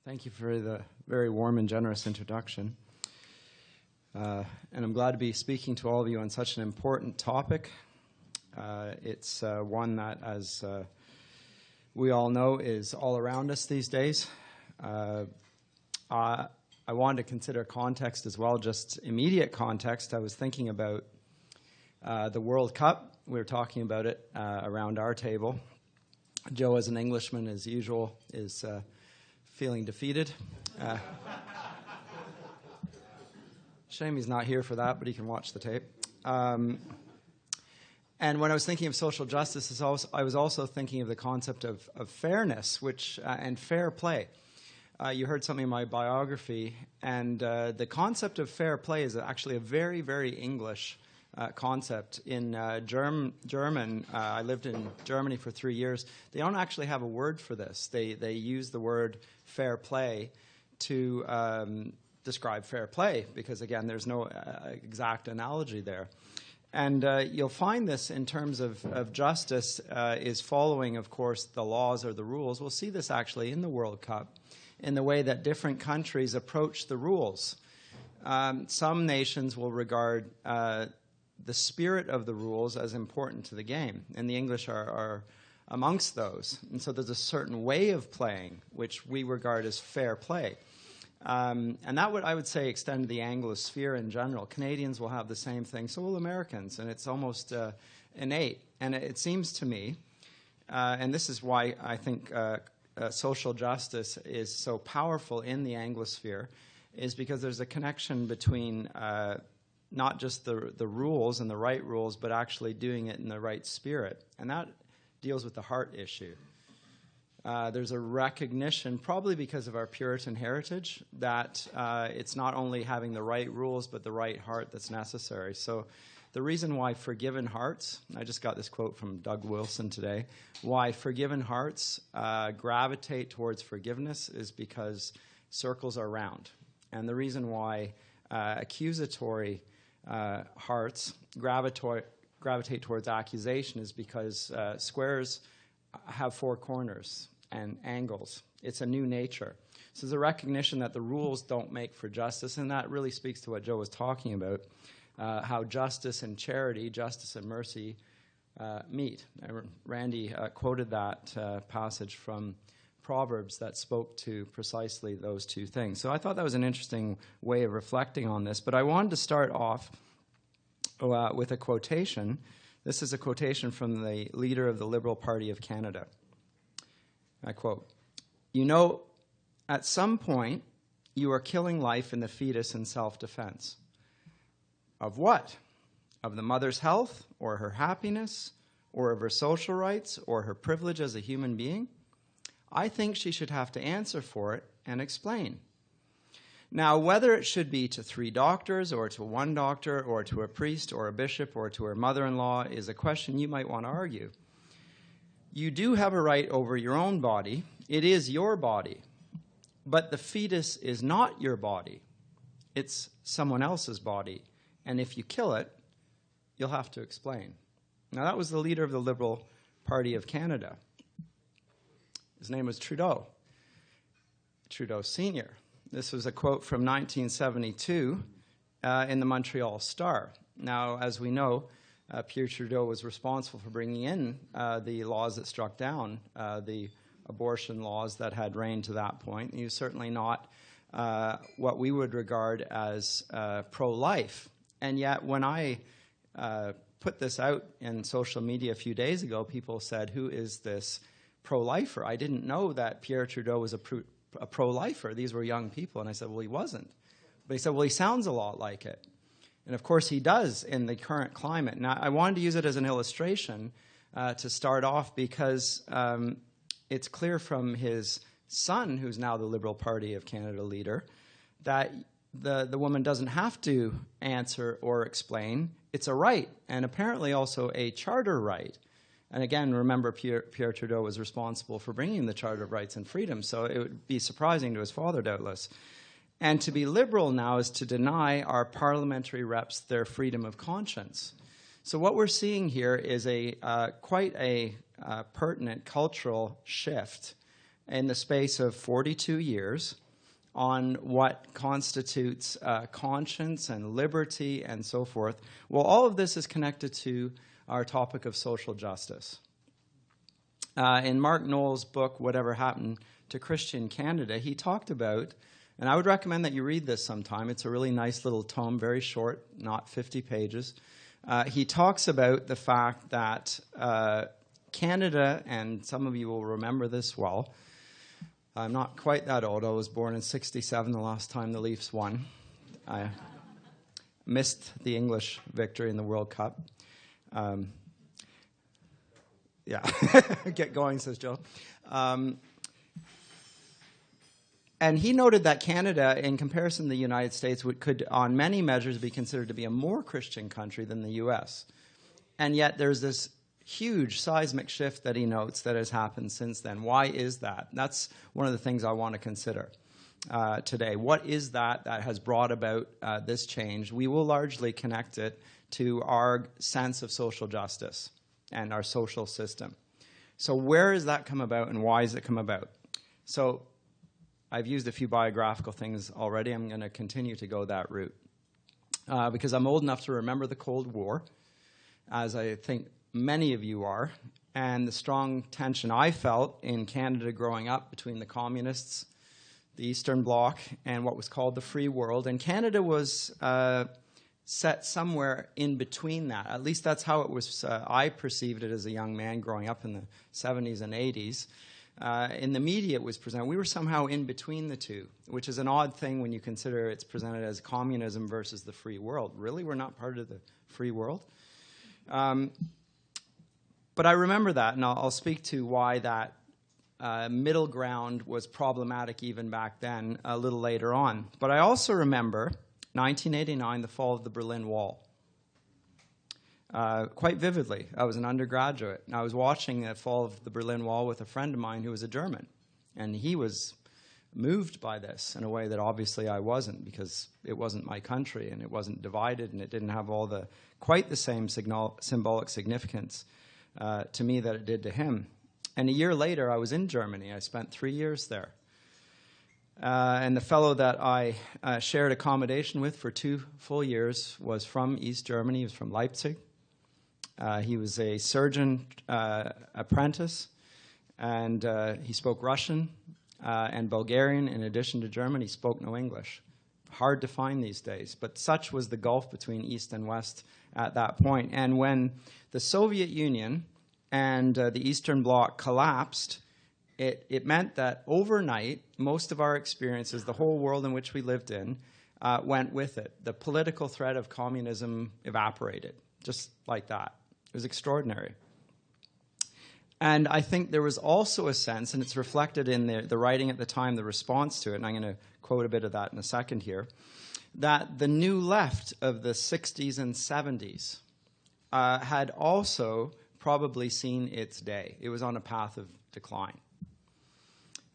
Thank you for the very warm and generous introduction. And I'm glad to be speaking to all of you on such an important topic. It's one that, as we all know, is all around us these days. I wanted to consider context as well, just immediate context. I was thinking about the World Cup. We were talking about it around our table. Joe, as an Englishman, as usual, is feeling defeated. Shame he's not here for that, but he can watch the tape. And when I was thinking of social justice, I was also thinking of the concept of fairness, and fair play. You heard something in my biography, and the concept of fair play is actually a very, very English concept. In German, I lived in Germany for 3 years. They don't actually have a word for this. They use the word fair play to describe fair play because, again, there's no exact analogy there. And you'll find this in terms of justice is following, of course, the laws or the rules. We'll see this actually in the World Cup in the way that different countries approach the rules. Some nations will regard the spirit of the rules as important to the game, and the English are amongst those. And so there's a certain way of playing which we regard as fair play. And that would, I would say, extend to the Anglosphere in general. Canadians will have the same thing, so will Americans, and it's almost innate. And it seems to me, and this is why I think social justice is so powerful in the Anglosphere, is because there's a connection between not just the rules and the right rules, but actually doing it in the right spirit. And that deals with the heart issue. There's a recognition, probably because of our Puritan heritage, that it's not only having the right rules, but the right heart that's necessary. So the reason why forgiven hearts, I just got this quote from Doug Wilson today, why forgiven hearts gravitate towards forgiveness is because circles are round. And the reason why accusatory hearts gravitate towards accusation is because squares have four corners and angles. It's a new nature. So there's a recognition that the rules don't make for justice, and that really speaks to what Joe was talking about, how justice and charity, justice and mercy meet. Randy quoted that passage from Proverbs that spoke to precisely those two things. So I thought that was an interesting way of reflecting on this, but I wanted to start off with a quotation. This is a quotation from the leader of the Liberal Party of Canada. I quote, "You know, at some point, you are killing life in the fetus in self-defense. Of what? Of the mother's health, or her happiness, or of her social rights, or her privilege as a human being? I think she should have to answer for it and explain. Now, whether it should be to 3 doctors, or to 1 doctor, or to a priest, or a bishop, or to her mother-in-law is a question you might want to argue. You do have a right over your own body. It is your body. But the fetus is not your body. It's someone else's body. And if you kill it, you'll have to explain." Now, that was the leader of the Liberal Party of Canada. His name was Trudeau Sr. This was a quote from 1972 in the Montreal Star. Now, as we know, Pierre Trudeau was responsible for bringing in the laws that struck down the abortion laws that had reigned to that point. He was certainly not what we would regard as pro-life. And yet, when I put this out in social media a few days ago, people said, "Who is this pro-lifer?" I didn't know that Pierre Trudeau was a pro-lifer. These were young people. And I said, "Well, he wasn't." But he said, "Well, he sounds a lot like it." And of course he does in the current climate. Now, I wanted to use it as an illustration to start off because it's clear from his son, who's now the Liberal Party of Canada leader, that the woman doesn't have to answer or explain. It's a right, and apparently also a charter right. And again, remember, Pierre Trudeau was responsible for bringing the Charter of Rights and Freedoms, so it would be surprising to his father, doubtless. And to be liberal now is to deny our parliamentary reps their freedom of conscience. So what we're seeing here is quite a pertinent cultural shift in the space of 42 years on what constitutes conscience and liberty and so forth. Well, all of this is connected to our topic of social justice. In Mark Noll's book, Whatever Happened to Christian Canada, he talked about, and I would recommend that you read this sometime. It's a really nice little tome, very short, not 50 pages. He talks about the fact that Canada, and some of you will remember this well, I'm not quite that old. I was born in 1967, the last time the Leafs won. I missed the English victory in the World Cup. Yeah, get going, says Joe. And he noted that Canada, in comparison to the United States, could, on many measures, be considered to be a more Christian country than the U.S. And yet there's this huge seismic shift that he notes that has happened since then. Why is that? That's one of the things I want to consider today. What is that has brought about this change? We will largely connect it to our sense of social justice and our social system. So where has that come about, and why has it come about? So I've used a few biographical things already. I'm going to continue to go that route because I'm old enough to remember the Cold War, as I think many of you are, and the strong tension I felt in Canada growing up between the communists, the Eastern Bloc, and what was called the free world. And Canada was set somewhere in between that. At least that's how it was. I perceived it as a young man growing up in the 70s and 80s. In the media it was presented. We were somehow in between the two, which is an odd thing when you consider it's presented as communism versus the free world. Really? We're not part of the free world? But I remember that, and I'll speak to why that middle ground was problematic even back then a little later on. But I also remember 1989, the fall of the Berlin Wall. Quite vividly. I was an undergraduate, and I was watching the fall of the Berlin Wall with a friend of mine who was a German, and he was moved by this in a way that obviously I wasn't, because it wasn't my country, and it wasn't divided, and it didn't have quite the same symbolic significance to me that it did to him. And a year later, I was in Germany. I spent 3 years there. And the fellow that I shared accommodation with for 2 full years was from East Germany. He was from Leipzig. He was a surgeon apprentice, and he spoke Russian and Bulgarian in addition to German. He spoke no English. Hard to find these days, but such was the gulf between East and West at that point. And when the Soviet Union and the Eastern Bloc collapsed, it meant that overnight, most of our experiences, the whole world in which we lived in, went with it. The political threat of communism evaporated, just like that. It was extraordinary. And I think there was also a sense, and it's reflected in the writing at the time, the response to it, and I'm going to quote a bit of that in a second here, that the new left of the 60s and 70s had also probably seen its day. It was on a path of decline.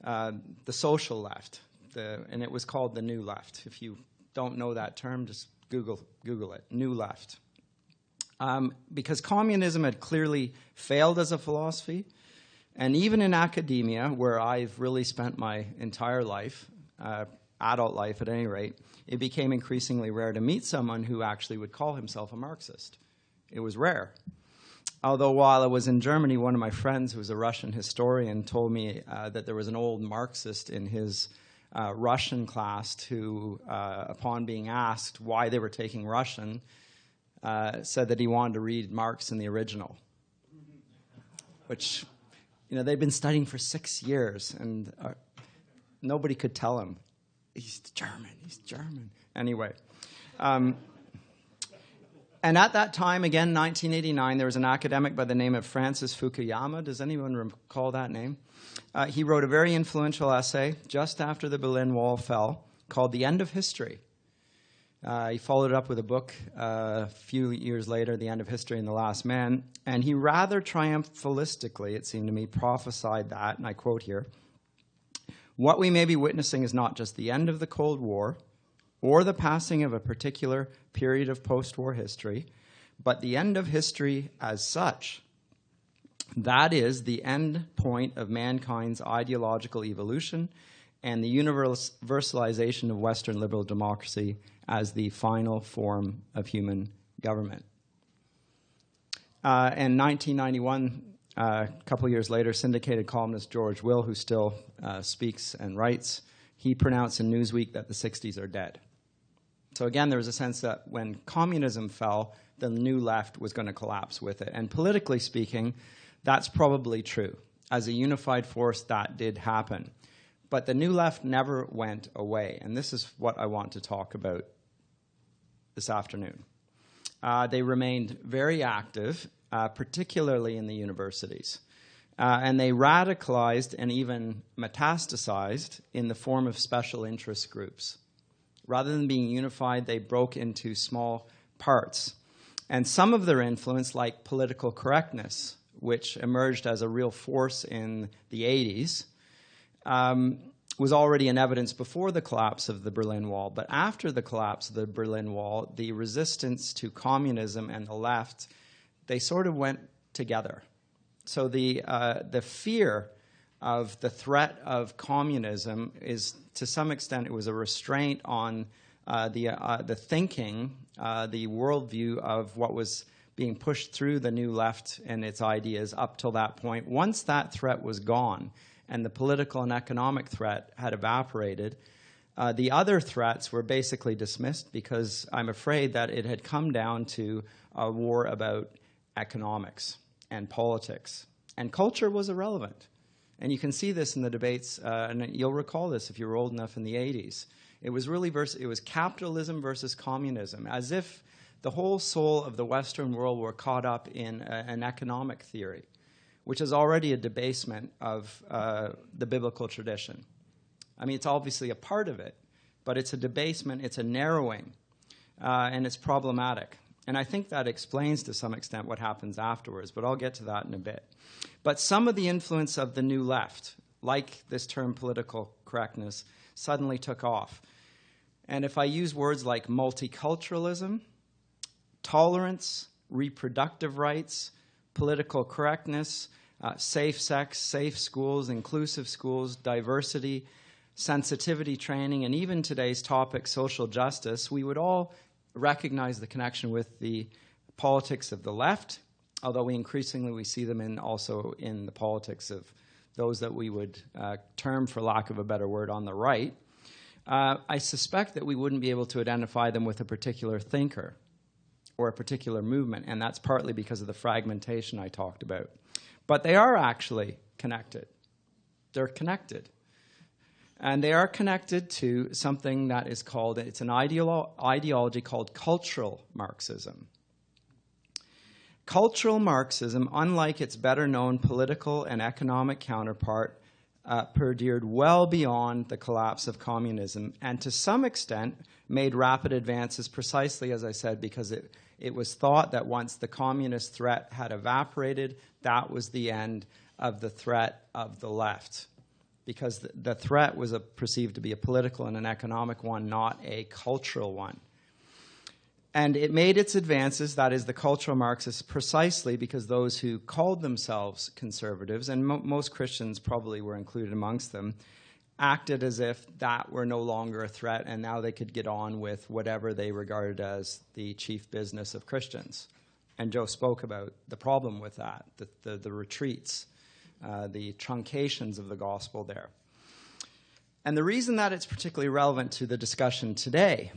The social left, and it was called the new left. If you don't know that term, just Google it, new left. Because communism had clearly failed as a philosophy, and even in academia, where I've really spent my entire life, adult life at any rate, it became increasingly rare to meet someone who actually would call himself a Marxist. It was rare. Although while I was in Germany, one of my friends who was a Russian historian told me that there was an old Marxist in his Russian class who, upon being asked why they were taking Russian, said that he wanted to read Marx in the original, which, they'd been studying for 6 years, and nobody could tell him. He's German. Anyway. And at that time, again, 1989, there was an academic by the name of Francis Fukuyama. Does anyone recall that name? He wrote a very influential essay just after the Berlin Wall fell called The End of History. He followed it up with a book a few years later, The End of History and the Last Man, and he rather triumphalistically, it seemed to me, prophesied that, and I quote here, "What we may be witnessing is not just the end of the Cold War or the passing of a particular period of post-war history, but the end of history as such. That is the end point of mankind's ideological evolution and the universalization of Western liberal democracy as the final form of human government. In 1991, a couple years later, syndicated columnist George Will, who still speaks and writes, he pronounced in Newsweek that the 60s are dead. So again, there was a sense that when communism fell, the new left was going to collapse with it. And politically speaking, that's probably true. As a unified force, that did happen. But the new left never went away. And this is what I want to talk about this afternoon. They remained very active, particularly in the universities. And they radicalized and even metastasized in the form of special interest groups. Rather than being unified, they broke into small parts. And some of their influence, like political correctness, which emerged as a real force in the 80s, was already in evidence before the collapse of the Berlin Wall. But after the collapse of the Berlin Wall, the resistance to communism and the left, they sort of went together. So the fear of the threat of communism is, to some extent, it was a restraint on the thinking, the worldview of what was being pushed through the new left and its ideas up till that point. Once that threat was gone and the political and economic threat had evaporated, the other threats were basically dismissed because I'm afraid that it had come down to a war about economics and politics. And culture was irrelevant. And you can see this in the debates, and you'll recall this if you were old enough in the 80s. It was really it was capitalism versus communism, as if the whole soul of the Western world were caught up in an economic theory, which is already a debasement of the biblical tradition. I mean, it's obviously a part of it, but it's a debasement, it's a narrowing, and it's problematic. And I think that explains to some extent what happens afterwards, but I'll get to that in a bit. But some of the influence of the new left, like this term political correctness, suddenly took off. And if I use words like multiculturalism, tolerance, reproductive rights, political correctness, safe sex, safe schools, inclusive schools, diversity, sensitivity training, and even today's topic, social justice, we would all recognize the connection with the politics of the left, although we increasingly see them also in the politics of those that we would term, for lack of a better word, on the right. I suspect that we wouldn't be able to identify them with a particular thinker or a particular movement, and that's partly because of the fragmentation I talked about. But they are actually connected. They're connected. And they are connected to something that is called, it's an ideology called cultural Marxism. Cultural Marxism, unlike its better-known political and economic counterpart, perdured well beyond the collapse of communism, and to some extent made rapid advances precisely, as I said, because it was thought that once the communist threat had evaporated, that was the end of the threat of the left. Because the threat was perceived to be a political and an economic one, not a cultural one. And it made its advances, that is the cultural Marxists, precisely because those who called themselves conservatives, and most Christians probably were included amongst them, acted as if that were no longer a threat and now they could get on with whatever they regarded as the chief business of Christians. And Joe spoke about the problem with that, the retreats, the truncations of the gospel there. And the reason that it's particularly relevant to the discussion today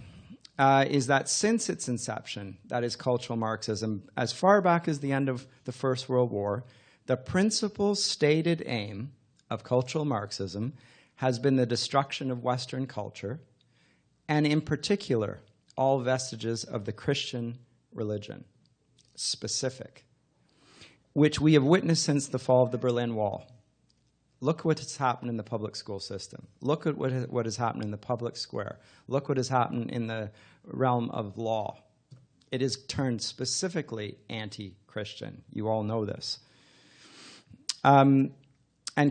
is that since its inception, that is cultural Marxism, as far back as the end of the First World War, the principal stated aim of cultural Marxism has been the destruction of Western culture, and in particular, all vestiges of the Christian religion, specific, which we have witnessed since the fall of the Berlin Wall. Look what has happened in the public school system. Look at what has happened in the public square. Look what has happened in the realm of law. It is turned specifically anti-Christian. You all know this. And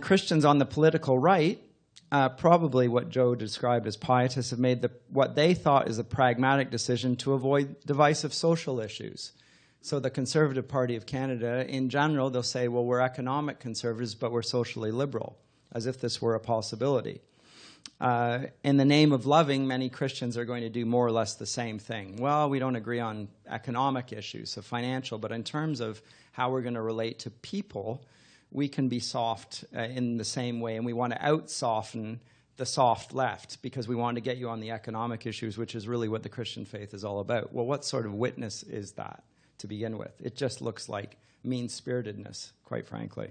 Christians on the political right, probably what Joe described as pietists, have made what they thought is a pragmatic decision to avoid divisive social issues. So the Conservative Party of Canada, in general, they'll say, well, we're economic conservatives, but we're socially liberal, as if this were a possibility. In the name of loving, many Christians are going to do more or less the same thing. Well, we don't agree on economic issues, so financial, but in terms of how we're going to relate to people, we can be soft in the same way, and we want to out-soften the soft left because we want to get you on the economic issues, which is really what the Christian faith is all about. Well, what sort of witness is that to begin with? It just looks like mean-spiritedness, quite frankly.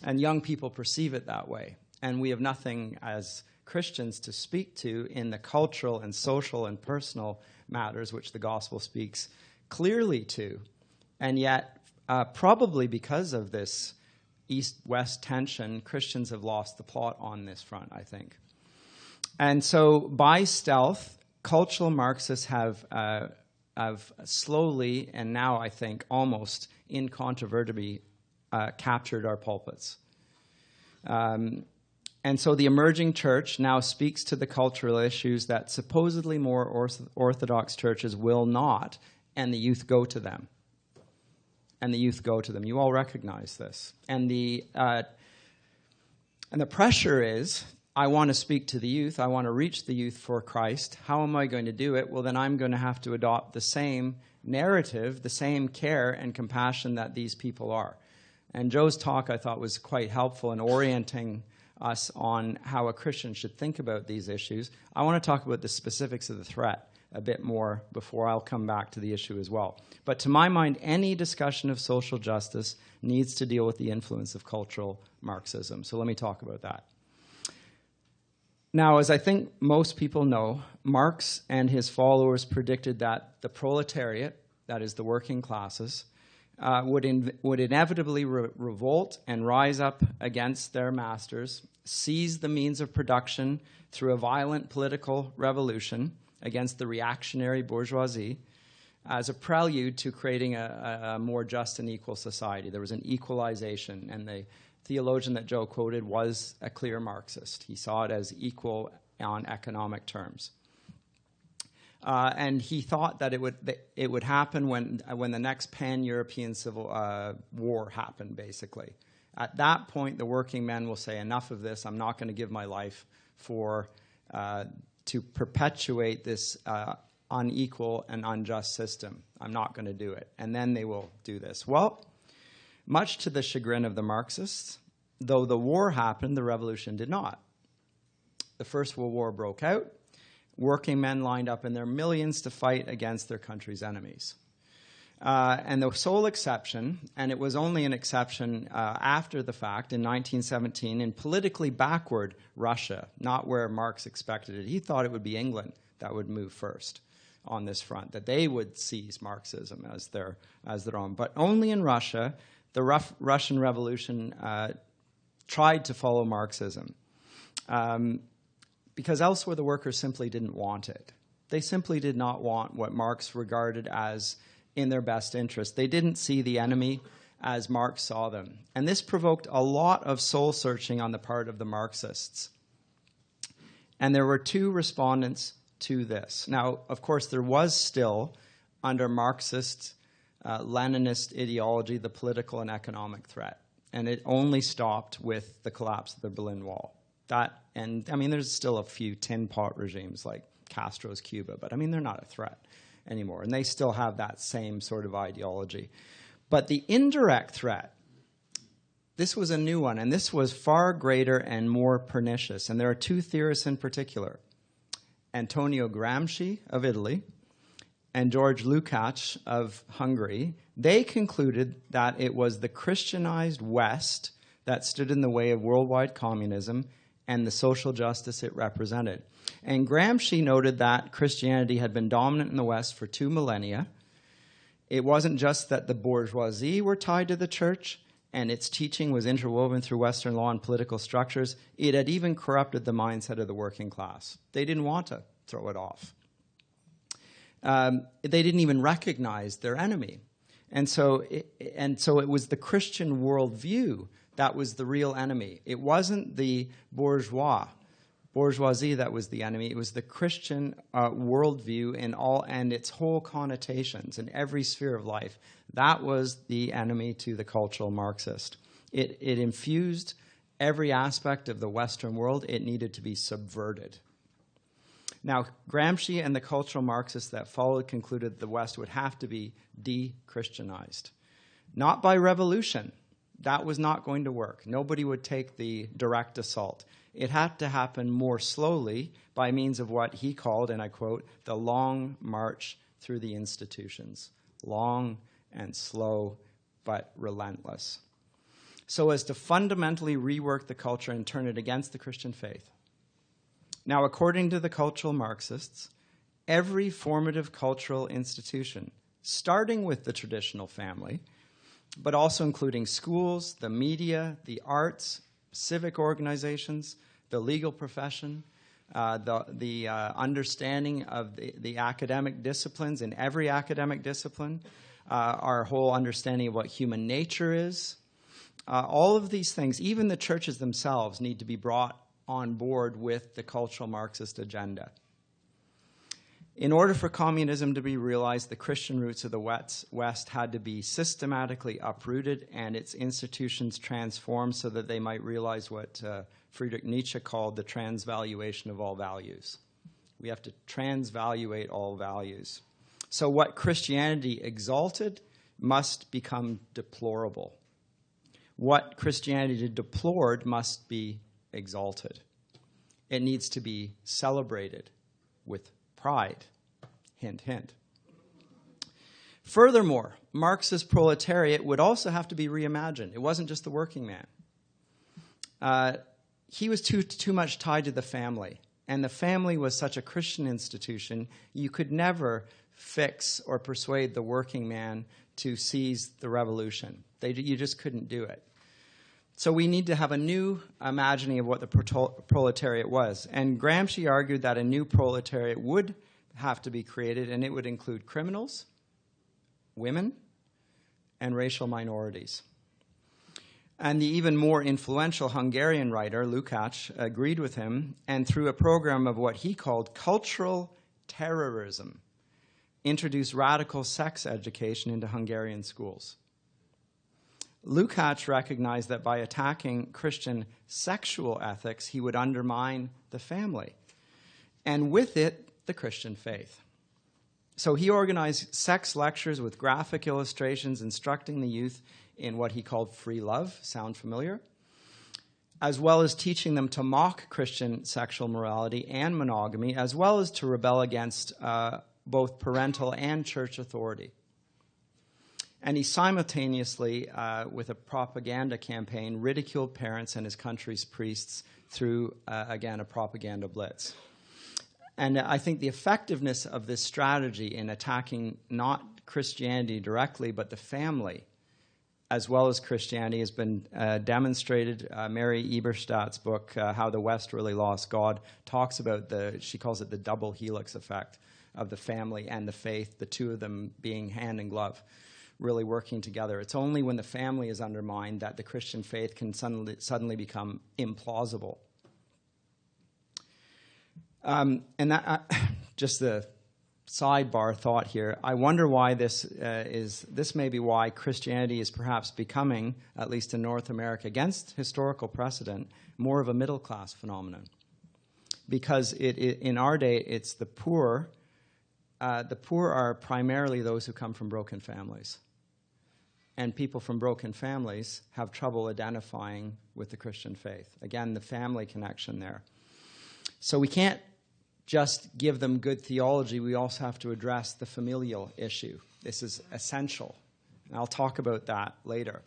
And young people perceive it that way, and we have nothing as Christians to speak to in the cultural and social and personal matters which the gospel speaks clearly to. And yet, probably because of this East-West tension, Christians have lost the plot on this front, I think. And so, by stealth, cultural Marxists have slowly, and now I think almost incontrovertibly, captured our pulpits. And so the emerging church now speaks to the cultural issues that supposedly more orthodox churches will not, and the youth go to them. And the youth go to them. You all recognize this. And the pressure is, I want to speak to the youth. I want to reach the youth for Christ. How am I going to do it? Well, then I'm going to have to adopt the same narrative, the same care and compassion that these people are. And Joe's talk, I thought, was quite helpful in orienting us on how a Christian should think about these issues. I want to talk about the specifics of the threat a bit more before I'll come back to the issue as well. But to my mind, any discussion of social justice needs to deal with the influence of cultural Marxism. So let me talk about that. Now, as I think most people know, Marx and his followers predicted that the proletariat, that is the working classes, would inevitably revolt and rise up against their masters, seize the means of production through a violent political revolution against the reactionary bourgeoisie as a prelude to creating a more just and equal society. There was an equalization, and the theologian that Joe quoted was a clear Marxist. He saw it as equal on economic terms. And he thought that it would happen when the next pan-European civil war happened, basically. At that point, the working men will say, enough of this, I'm not going to give my life to perpetuate this unequal and unjust system. I'm not going to do it. And then they will do this. Well, much to the chagrin of the Marxists, though the war happened, the revolution did not. The First World War broke out. Working men lined up in their millions to fight against their country's enemies. And the sole exception, and it was only an exception after the fact, in 1917, in politically backward Russia, not where Marx expected it. He thought it would be England that would move first on this front, that they would seize Marxism as their own. But only in Russia, the Russian Revolution tried to follow Marxism. Because elsewhere the workers simply didn't want it. They simply did not want what Marx regarded as in their best interest. They didn't see the enemy as Marx saw them. And this provoked a lot of soul-searching on the part of the Marxists. And there were two respondents to this. Now, of course, there was still, under Marxist, Leninist ideology, the political and economic threat. And it only stopped with the collapse of the Berlin Wall. There's still a few tin pot regimes like Castro's Cuba, but they're not a threat anymore. And they still have that same sort of ideology. But the indirect threat, this was a new one, and this was far greater and more pernicious. And there are two theorists in particular, Antonio Gramsci of Italy and George Lucac of Hungary. They concluded that it was the Christianized West that stood in the way of worldwide communism and the social justice it represented. And Gramsci noted that Christianity had been dominant in the West for 2 millennia. It wasn't just that the bourgeoisie were tied to the church and its teaching was interwoven through Western law and political structures. It had even corrupted the mindset of the working class. They didn't want to throw it off. They didn't even recognize their enemy. And so it was the Christian worldview that was the real enemy. It wasn't the bourgeois bourgeoisie that was the enemy. It was the Christian worldview and its whole connotations in every sphere of life. That was the enemy to the cultural Marxist. It infused every aspect of the Western world. It needed to be subverted. Now, Gramsci and the cultural Marxists that followed concluded the West would have to be de-Christianized. Not by revolution. That was not going to work. Nobody would take the direct assault. It had to happen more slowly by means of what he called, and I quote, the long march through the institutions. Long and slow, but relentless. So as to fundamentally rework the culture and turn it against the Christian faith. Now, according to the cultural Marxists, every formative cultural institution, starting with the traditional family, but also including schools, the media, the arts, civic organizations, the legal profession, the understanding of the academic disciplines in every academic discipline, our whole understanding of what human nature is. All of these things, even the churches themselves, need to be brought on board with the cultural Marxist agenda. In order for communism to be realized, the Christian roots of the West had to be systematically uprooted and its institutions transformed so that they might realize what Friedrich Nietzsche called the transvaluation of all values. We have to transvaluate all values. So what Christianity exalted must become deplorable. What Christianity deplored must be exalted. It needs to be celebrated with pride. Hint, hint. Furthermore, Marx's proletariat would also have to be reimagined. It wasn't just the working man. He was too much tied to the family. And the family was such a Christian institution, you could never fix or persuade the working man to seize the revolution. You just couldn't do it. So we need to have a new imagining of what the proletariat was. And Gramsci argued that a new proletariat would have to be created, and it would include criminals, women, and racial minorities. And the even more influential Hungarian writer, Lucac, agreed with him, and through a program of what he called cultural terrorism, introduced radical sex education into Hungarian schools. Lucac recognized that by attacking Christian sexual ethics, he would undermine the family, and with it, the Christian faith. So he organized sex lectures with graphic illustrations instructing the youth in what he called free love, sound familiar? As well as teaching them to mock Christian sexual morality and monogamy, as well as to rebel against both parental and church authority. And he simultaneously, with a propaganda campaign, ridiculed parents and his country's priests through, again, a propaganda blitz. And I think the effectiveness of this strategy in attacking not Christianity directly, but the family, as well as Christianity, has been demonstrated. Mary Eberstadt's book, How the West Really Lost God, talks about she calls it the double helix effect of the family and the faith, the two of them being hand in glove, really working together. It's only when the family is undermined that the Christian faith can suddenly become implausible. And that, just the sidebar thought here, I wonder why this may be why Christianity is perhaps becoming, at least in North America, against historical precedent, more of a middle-class phenomenon. Because in our day, it's the poor. The poor are primarily those who come from broken families. And people from broken families have trouble identifying with the Christian faith. Again, the family connection there. So we can't just give them good theology, we also have to address the familial issue. This is essential, and I'll talk about that later.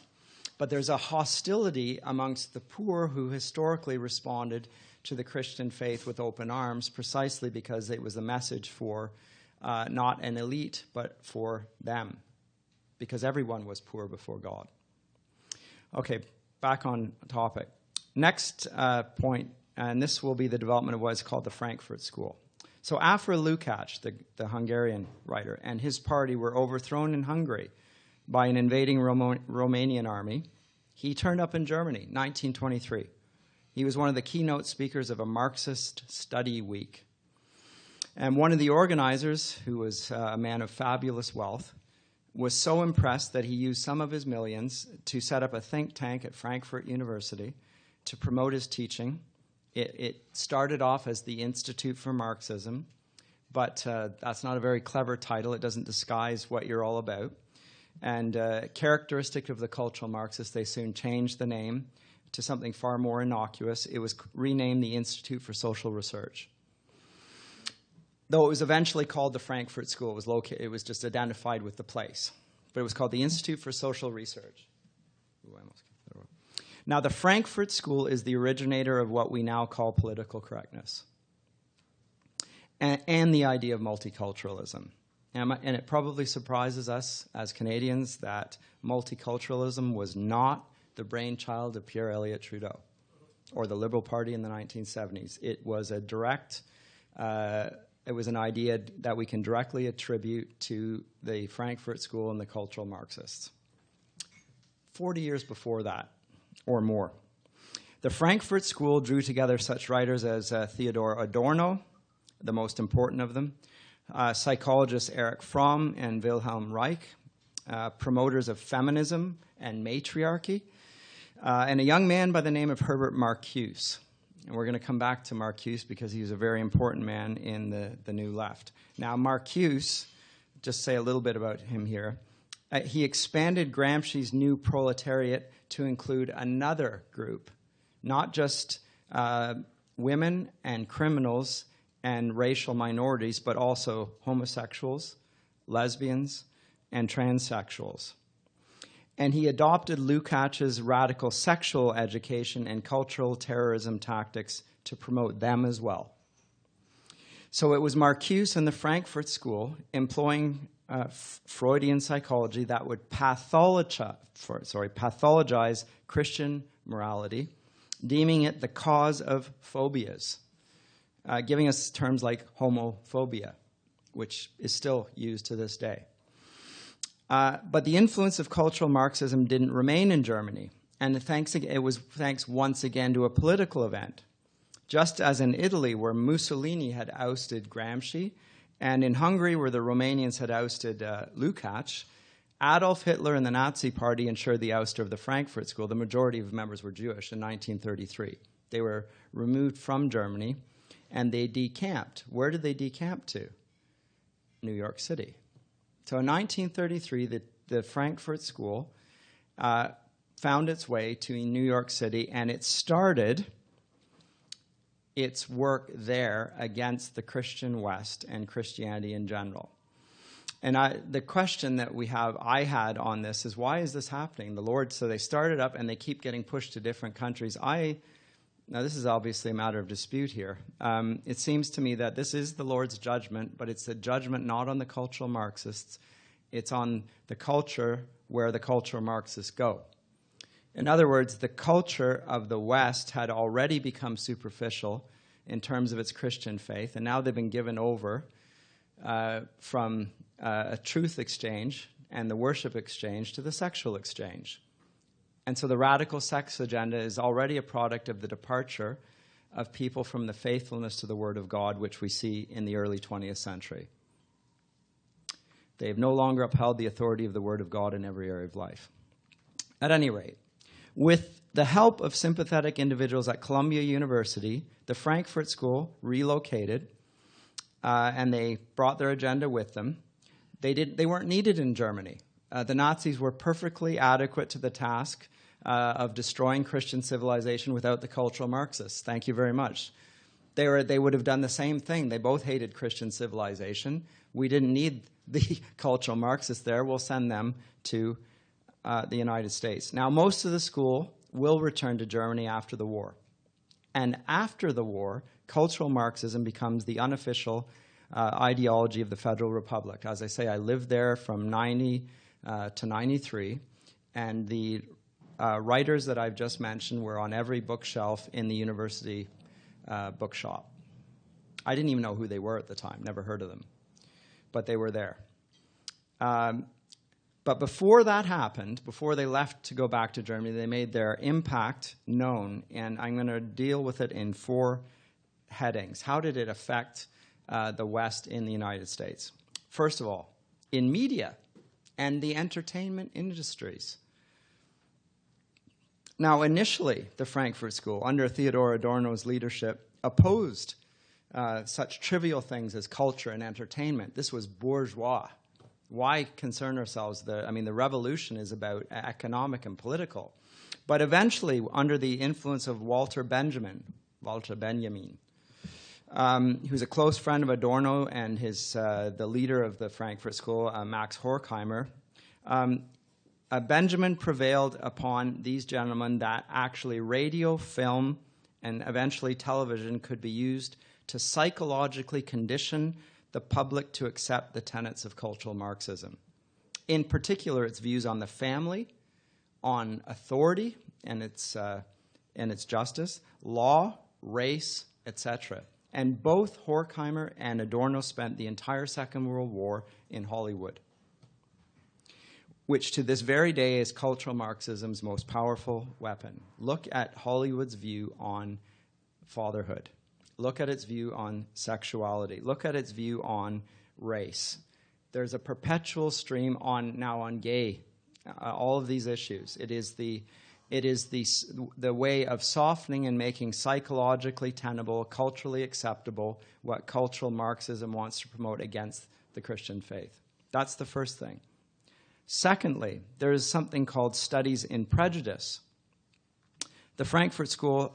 But there's a hostility amongst the poor who historically responded to the Christian faith with open arms precisely because it was a message for not an elite, but for them, because everyone was poor before God. Okay, back on topic. Next point, and this will be the development of what is called the Frankfurt School. So after Lucac, the Hungarian writer, and his party were overthrown in Hungary by an invading Romanian army, he turned up in Germany, 1923. He was one of the keynote speakers of a Marxist study week. And one of the organizers, who was a man of fabulous wealth, was so impressed that he used some of his millions to set up a think tank at Frankfurt University to promote his teaching. It started off as the Institute for Marxism, but that's not a very clever title. It doesn't disguise what you're all about. And characteristic of the cultural Marxists, they soon changed the name to something far more innocuous. It was renamed the Institute for Social Research. Though it was eventually called the Frankfurt School, it was just identified with the place. But it was called the Institute for Social Research. Now, the Frankfurt School is the originator of what we now call political correctness and the idea of multiculturalism. And it probably surprises us as Canadians that multiculturalism was not the brainchild of Pierre Elliott Trudeau or the Liberal Party in the 1970s. It was a direct... it was an idea that we can directly attribute to the Frankfurt School and the cultural Marxists. 40 years before that, or more. The Frankfurt School drew together such writers as Theodor Adorno, the most important of them, psychologists Erich Fromm and Wilhelm Reich, promoters of feminism and matriarchy, and a young man by the name of Herbert Marcuse. And we're going to come back to Marcuse because he was a very important man in the New Left. Now, Marcuse, just say a little bit about him here. He expanded Gramsci's New Proletariat to include another group, not just women and criminals and racial minorities, but also homosexuals, lesbians, and transsexuals. And he adopted Lucac's radical sexual education and cultural terrorism tactics to promote them as well. So it was Marcuse and the Frankfurt School employing Freudian psychology that would pathologize Christian morality, deeming it the cause of phobias, giving us terms like homophobia, which is still used to this day. But the influence of cultural Marxism didn't remain in Germany, and it was thanks once again to a political event. Just as in Italy, where Mussolini had ousted Gramsci, and in Hungary, where the Romanians had ousted Lucac, Adolf Hitler and the Nazi Party ensured the ouster of the Frankfurt School. The majority of members were Jewish in 1933. They were removed from Germany, and they decamped. Where did they decamp to? New York City. So in 1933, the Frankfurt School found its way to New York City, and it started its work there against the Christian West and Christianity in general. And the question that I had on this is, why is this happening? So they started up, and they keep getting pushed to different countries. Now, this is obviously a matter of dispute here. It seems to me that this is the Lord's judgment, but it's a judgment not on the cultural Marxists. It's on the culture where the cultural Marxists go. In other words, the culture of the West had already become superficial in terms of its Christian faith, and now they've been given over from a truth exchange and the worship exchange to the sexual exchange. And so the radical sex agenda is already a product of the departure of people from the faithfulness to the Word of God, which we see in the early 20th century. They have no longer upheld the authority of the Word of God in every area of life. At any rate, with the help of sympathetic individuals at Columbia University, the Frankfurt School relocated, and they brought their agenda with them. They weren't needed in Germany. The Nazis were perfectly adequate to the task of destroying Christian civilization without the cultural Marxists. Thank you very much. They would have done the same thing. They both hated Christian civilization. We didn't need the cultural Marxists there. We'll send them to the United States. Now, most of the school will return to Germany after the war. And after the war, cultural Marxism becomes the unofficial ideology of the Federal Republic. As I say, I lived there from 90 to 93, and the writers that I've just mentioned were on every bookshelf in the university bookshop. I didn't even know who they were at the time, never heard of them, but they were there. But before that happened, before they left to go back to Germany, they made their impact known, and I'm going to deal with it in 4 headings. How did it affect the West in the United States? First of all, in media and the entertainment industries. Now, initially, the Frankfurt School, under Theodor Adorno's leadership, opposed such trivial things as culture and entertainment. This was bourgeois. Why concern ourselves? The revolution is about economic and political. But eventually, under the influence of Walter Benjamin, who's a close friend of Adorno and the leader of the Frankfurt School, Max Horkheimer, Benjamin prevailed upon these gentlemen that actually radio, film, and eventually television could be used to psychologically condition the public to accept the tenets of cultural Marxism. In particular, its views on the family, on authority and its justice, law, race, etc. And both Horkheimer and Adorno spent the entire Second World War in Hollywood, which to this very day is cultural Marxism's most powerful weapon. Look at Hollywood's view on fatherhood. Look at its view on sexuality. Look at its view on race. There's a perpetual stream on gay, all of these issues. It is the way of softening and making psychologically tenable, culturally acceptable, what cultural Marxism wants to promote against the Christian faith. That's the first thing. Secondly, there is something called studies in prejudice. The Frankfurt School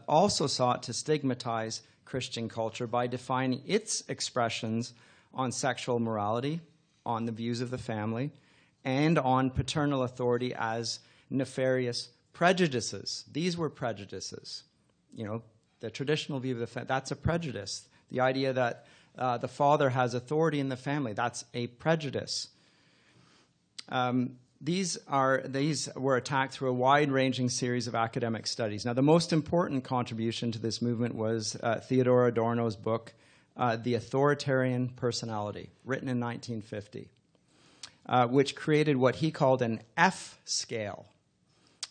also sought to stigmatize Christian culture by defining its expressions on sexual morality, on the views of the family, and on paternal authority as nefarious prejudices. These were prejudices. The traditional view of the family, that's a prejudice. The idea that the father has authority in the family, that's a prejudice. These were attacked through a wide-ranging series of academic studies. Now, the most important contribution to this movement was Theodor Adorno's book, The Authoritarian Personality, written in 1950, which created what he called an F scale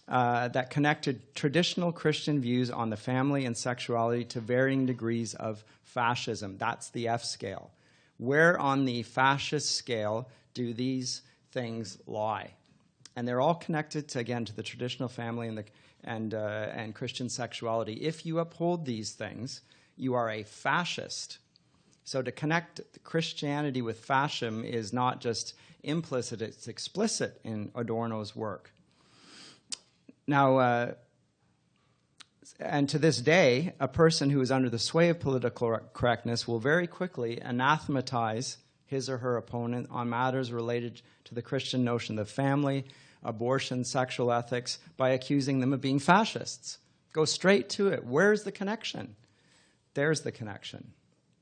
that connected traditional Christian views on the family and sexuality to varying degrees of fascism. That's the F scale. Where on the fascist scale do these things lie? And they're all connected to the traditional family and Christian sexuality. If you uphold these things, you are a fascist. So to connect Christianity with fascism is not just implicit, it's explicit in Adorno's work. Now, and to this day, a person who is under the sway of political correctness will very quickly anathematize his or her opponent on matters related to the Christian notion of family, abortion, sexual ethics, by accusing them of being fascists. Go straight to it. Where's the connection? There's the connection.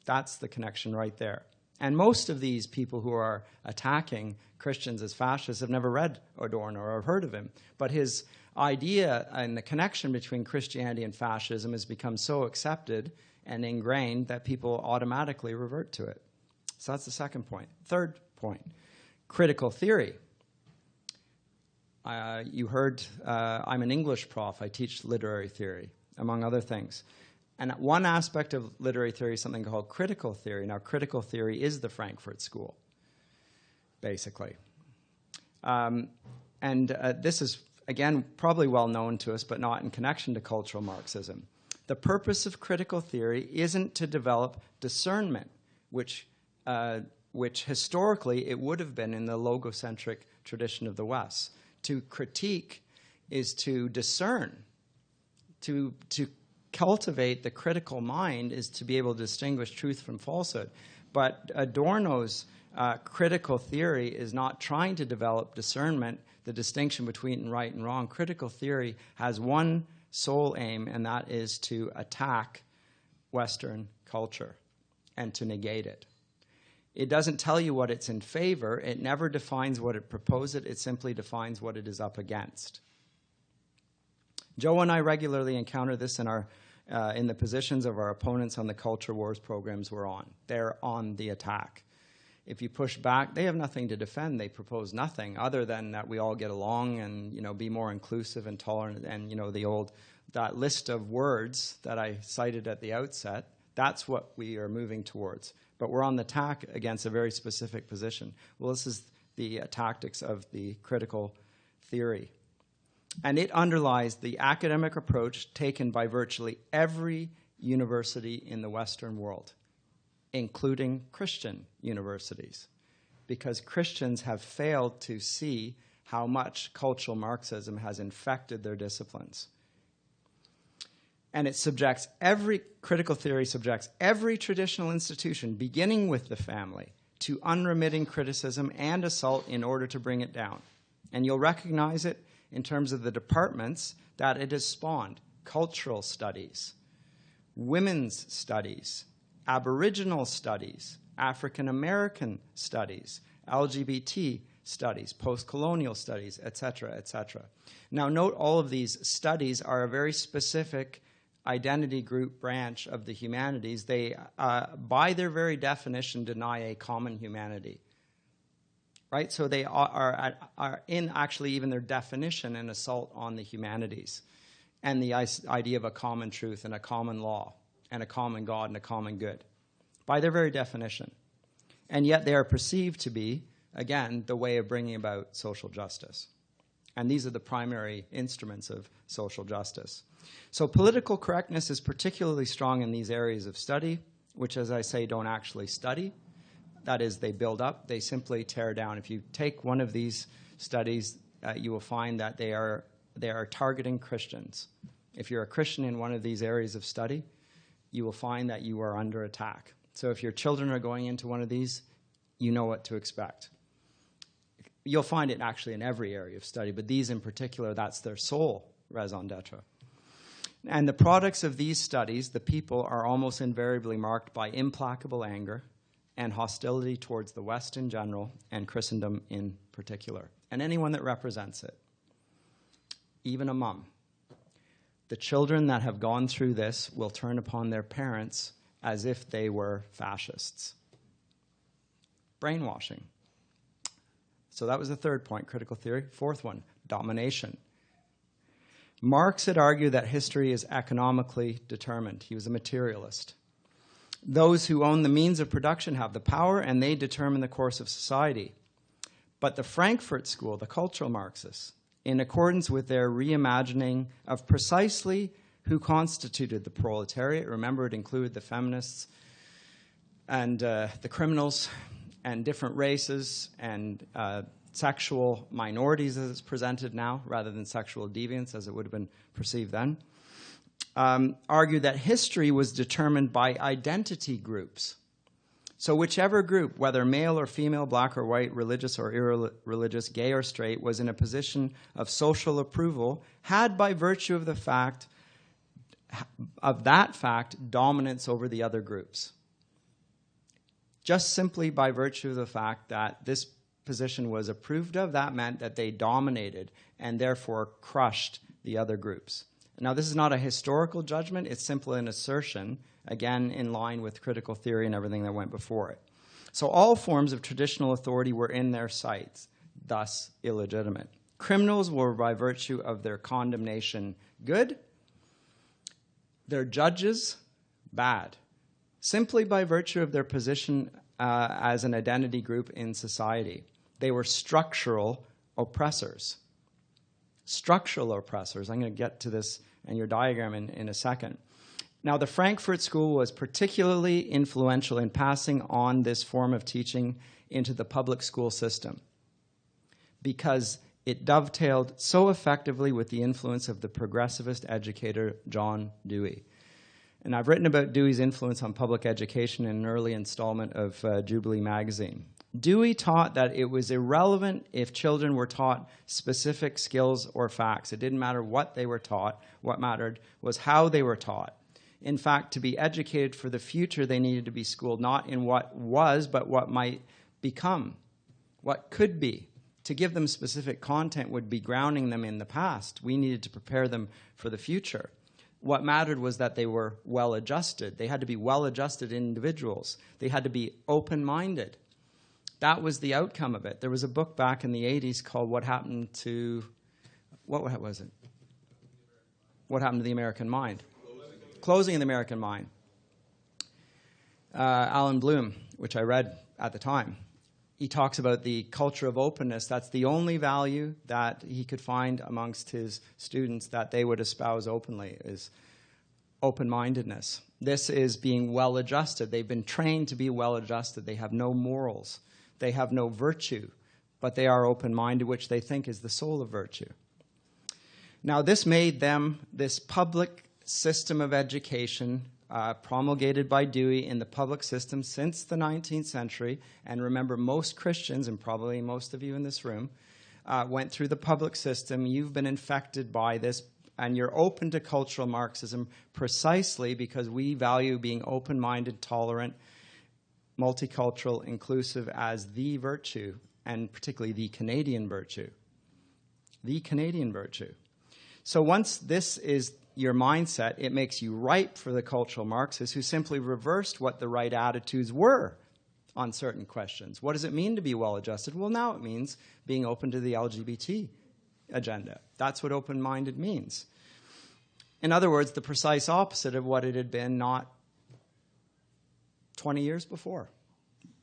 That's the connection right there. And most of these people who are attacking Christians as fascists have never read Adorno or heard of him. But his idea and the connection between Christianity and fascism has become so accepted and ingrained that people automatically revert to it. So that's the second point. Third point, critical theory. You heard I'm an English prof. I teach literary theory, among other things. And one aspect of literary theory is something called critical theory. Now, critical theory is the Frankfurt School, basically. This is, again, probably well known to us, but not in connection to cultural Marxism. The purpose of critical theory isn't to develop discernment, which historically it would have been in the logocentric tradition of the West. To critique is to discern. To cultivate the critical mind is to be able to distinguish truth from falsehood. But Adorno's critical theory is not trying to develop discernment, the distinction between right and wrong. Critical theory has one sole aim, and that is to attack Western culture and to negate it. It doesn't tell you what it's in favor. It never defines what it proposes. It simply defines what it is up against. Joe and I regularly encounter this in the positions of our opponents on the culture wars programs we're on. They're on the attack. If you push back, they have nothing to defend. They propose nothing other than that we all get along and, be more inclusive and tolerant. And, that list of words that I cited at the outset, that's what we are moving towards. But we're on the tack against a very specific position. Well, this is the tactics of the critical theory. And it underlies the academic approach taken by virtually every university in the Western world, including Christian universities, because Christians have failed to see how much cultural Marxism has infected their disciplines. And it subjects critical theory subjects every traditional institution, beginning with the family, to unremitting criticism and assault in order to bring it down. And you'll recognize it in terms of the departments that it has spawned: cultural studies, women's studies, Aboriginal studies, African American studies, LGBT studies, post-colonial studies, etc., etc. Now, note all of these studies are a very specific identity group branch of the humanities. They, by their very definition, deny a common humanity. Right? So they are in actually even their definition an assault on the humanities and the idea of a common truth and a common law and a common God and a common good, by their very definition. And yet they are perceived to be, again, the way of bringing about social justice. And these are the primary instruments of social justice. So political correctness is particularly strong in these areas of study, which, as I say, don't actually study. That is, they build up, they simply tear down. If you take one of these studies, you will find that they are targeting Christians. If you're a Christian in one of these areas of study, you will find that you are under attack. So if your children are going into one of these, you know what to expect. You'll find it actually in every area of study, but these in particular, that's their sole raison d'etre. And the products of these studies, the people, are almost invariably marked by implacable anger and hostility towards the West in general and Christendom in particular, and anyone that represents it, even a mom. The children that have gone through this will turn upon their parents as if they were fascists. Brainwashing. So that was the third point, critical theory. Fourth one, domination. Marx had argued that history is economically determined. He was a materialist. Those who own the means of production have the power, and they determine the course of society. But the Frankfurt School, the cultural Marxists, in accordance with their reimagining of precisely who constituted the proletariat, remember it included the feminists and the criminals and different races and sexual minorities as it's presented now, rather than sexual deviance as it would have been perceived then, argued that history was determined by identity groups. So whichever group, whether male or female, black or white, religious or irreligious, gay or straight, was in a position of social approval, had by virtue of that fact dominance over the other groups. Just simply by virtue of the fact that this position was approved of, that meant that they dominated and therefore crushed the other groups. Now, this is not a historical judgment. It's simply an assertion, again, in line with critical theory and everything that went before it. So all forms of traditional authority were in their sights, thus illegitimate. Criminals were, by virtue of their condemnation, good. Their judges, bad. Simply by virtue of their position as an identity group in society. They were structural oppressors. Structural oppressors. I'm going to get to this in your diagram in a second. Now, the Frankfurt School was particularly influential in passing on this form of teaching into the public school system because it dovetailed so effectively with the influence of the progressivist educator John Dewey. And I've written about Dewey's influence on public education in an early installment of Jubilee magazine. Dewey taught that it was irrelevant if children were taught specific skills or facts. It didn't matter what they were taught. What mattered was how they were taught. In fact, to be educated for the future, they needed to be schooled not in what was, but what might become, what could be. To give them specific content would be grounding them in the past. We needed to prepare them for the future. What mattered was that they were well-adjusted. They had to be well-adjusted individuals. They had to be open-minded. That was the outcome of it. There was a book back in the 80s called What Happened to... What was it? What Happened to the American Mind? Closing of the American Mind. Alan Bloom, which I read at the time. He talks about the culture of openness. That's the only value that he could find amongst his students that they would espouse openly, is open-mindedness. This is being well-adjusted. They've been trained to be well-adjusted. They have no morals. They have no virtue, but they are open-minded, which they think is the soul of virtue. Now, this made them this public system of education promulgated by Dewey in the public system since the 19th century. And remember, most Christians, and probably most of you in this room, went through the public system. You've been infected by this, and you're open to cultural Marxism precisely because we value being open-minded, tolerant, multicultural, inclusive as the virtue, and particularly the Canadian virtue. The Canadian virtue. So once this is your mindset, it makes you ripe for the cultural Marxists who simply reversed what the right attitudes were on certain questions. What does it mean to be well-adjusted? Well, now it means being open to the LGBT agenda. That's what open-minded means. In other words, the precise opposite of what it had been not 20 years before.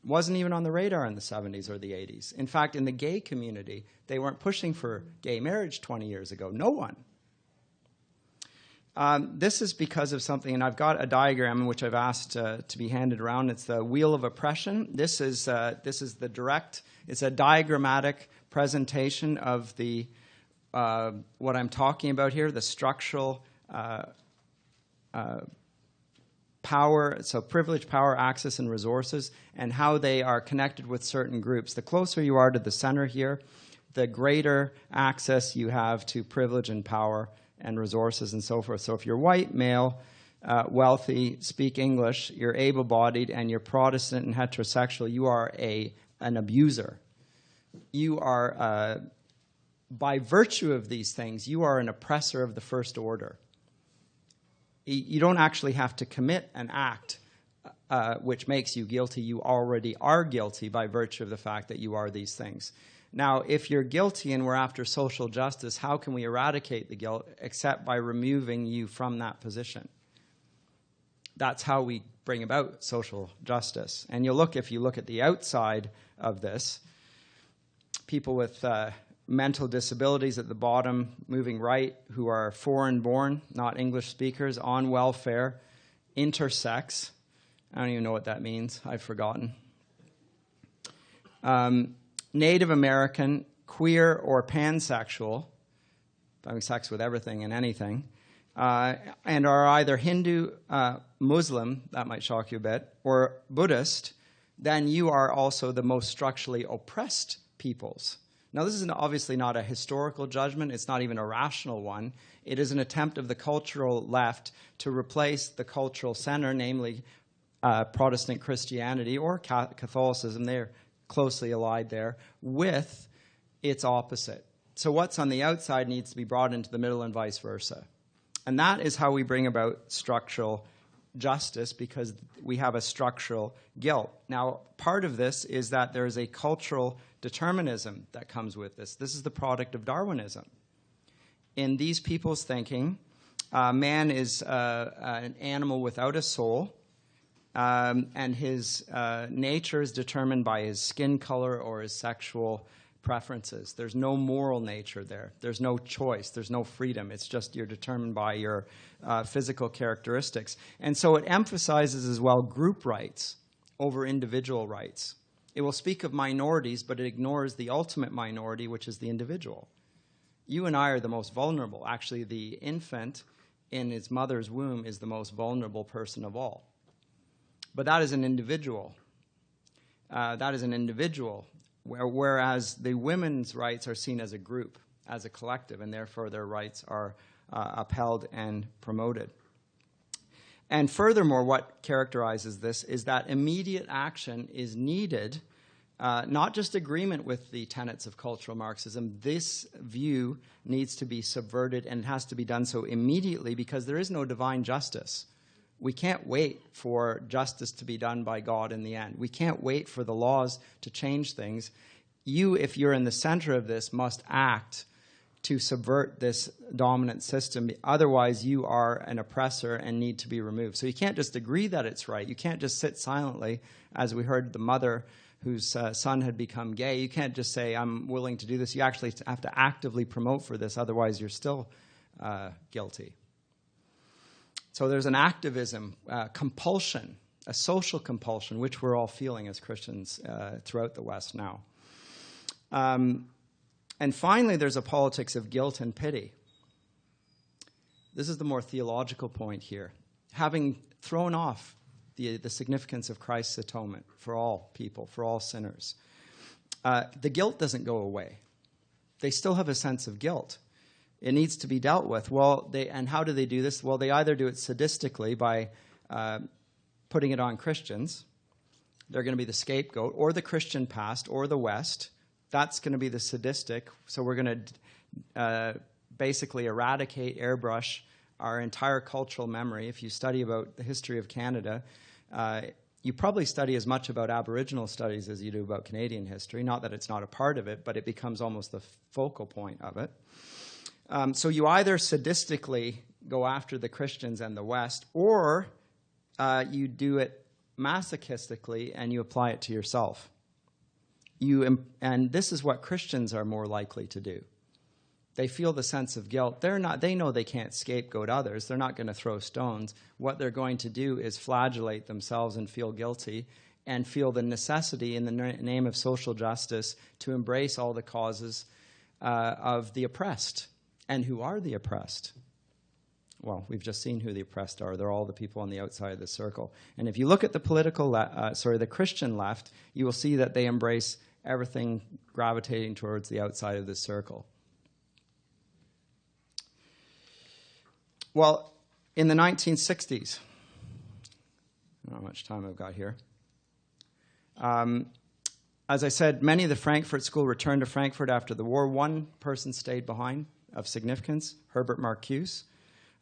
Wasn't even on the radar in the 70s or the 80s. In fact, in the gay community, they weren't pushing for gay marriage 20 years ago. No one. This is because of something, and I've got a diagram which I've asked to be handed around. It's the wheel of oppression. This is the direct, it's a diagrammatic presentation of the what I'm talking about here, the structural power, so privilege, power, access, and resources, and how they are connected with certain groups. The closer you are to the center here, the greater access you have to privilege and power and resources and so forth. So if you're white, male, wealthy, speak English, you're able-bodied, and you're Protestant and heterosexual, you are an abuser. You are, by virtue of these things, you are an oppressor of the first order. You don't actually have to commit an act which makes you guilty. You already are guilty by virtue of the fact that you are these things. Now, if you're guilty and we're after social justice, how can we eradicate the guilt except by removing you from that position? That's how we bring about social justice. And if you look at the outside of this, people with mental disabilities at the bottom, moving right, who are foreign-born, not English speakers, on welfare, intersex. I don't even know what that means. I've forgotten. Native American, queer, or pansexual, having sex with everything and anything, and are either Hindu, Muslim, that might shock you a bit, or Buddhist, then you are also the most structurally oppressed peoples. Now, this is obviously not a historical judgment. It's not even a rational one. It is an attempt of the cultural left to replace the cultural center, namely Protestant Christianity or Catholicism. They're closely allied there, with its opposite. So what's on the outside needs to be brought into the middle and vice versa. And that is how we bring about structural justice, because we have a structural guilt. Now, part of this is that there is a cultural determinism that comes with this. This is the product of Darwinism. In these people's thinking, man is an animal without a soul, and his nature is determined by his skin color or his sexual preferences. There's no moral nature there. There's no choice. There's no freedom. It's just you're determined by your physical characteristics. And so it emphasizes as well group rights over individual rights. It will speak of minorities, but it ignores the ultimate minority, which is the individual. You and I are the most vulnerable. Actually, the infant in its mother's womb is the most vulnerable person of all. But that is an individual. That is an individual, whereas the women's rights are seen as a group, as a collective, and therefore their rights are upheld and promoted. And furthermore, what characterizes this is that immediate action is needed, not just agreement with the tenets of cultural Marxism. This view needs to be subverted, and it has to be done so immediately, because there is no divine justice. We can't wait for justice to be done by God in the end. We can't wait for the laws to change things. You, if you're in the center of this, must act to subvert this dominant system. Otherwise, you are an oppressor and need to be removed. So you can't just agree that it's right. You can't just sit silently, as we heard the mother whose son had become gay. You can't just say, I'm willing to do this. You actually have to actively promote for this. Otherwise, you're still guilty. So there's an activism, compulsion, a social compulsion, which we're all feeling as Christians throughout the West now. And finally, there's a politics of guilt and pity. This is the more theological point here. Having thrown off the significance of Christ's atonement for all people, for all sinners, the guilt doesn't go away. They still have a sense of guilt. It needs to be dealt with. And how do they do this? Well, they either do it sadistically by putting it on Christians. They're going to be the scapegoat, or the Christian past, or the West. That's going to be the sadistic. So we're going to basically eradicate, airbrush our entire cultural memory. If you study about the history of Canada, you probably study as much about Aboriginal studies as you do about Canadian history. Not that it's not a part of it, but it becomes almost the focal point of it. So you either sadistically go after the Christians and the West, or you do it masochistically and you apply it to yourself. And this is what Christians are more likely to do. They feel the sense of guilt. They know they can't scapegoat others. They're not going to throw stones. What they're going to do is flagellate themselves and feel guilty and feel the necessity in the name of social justice to embrace all the causes of the oppressed. And who are the oppressed? Well, we've just seen who the oppressed are. They're all the people on the outside of the circle. And if you look at the Christian left, you will see that they embrace everything gravitating towards the outside of this circle. Well, in the 1960s, I don't know how much time I've got here. As I said, many of the Frankfurt School returned to Frankfurt after the war. One person stayed behind of significance, Herbert Marcuse,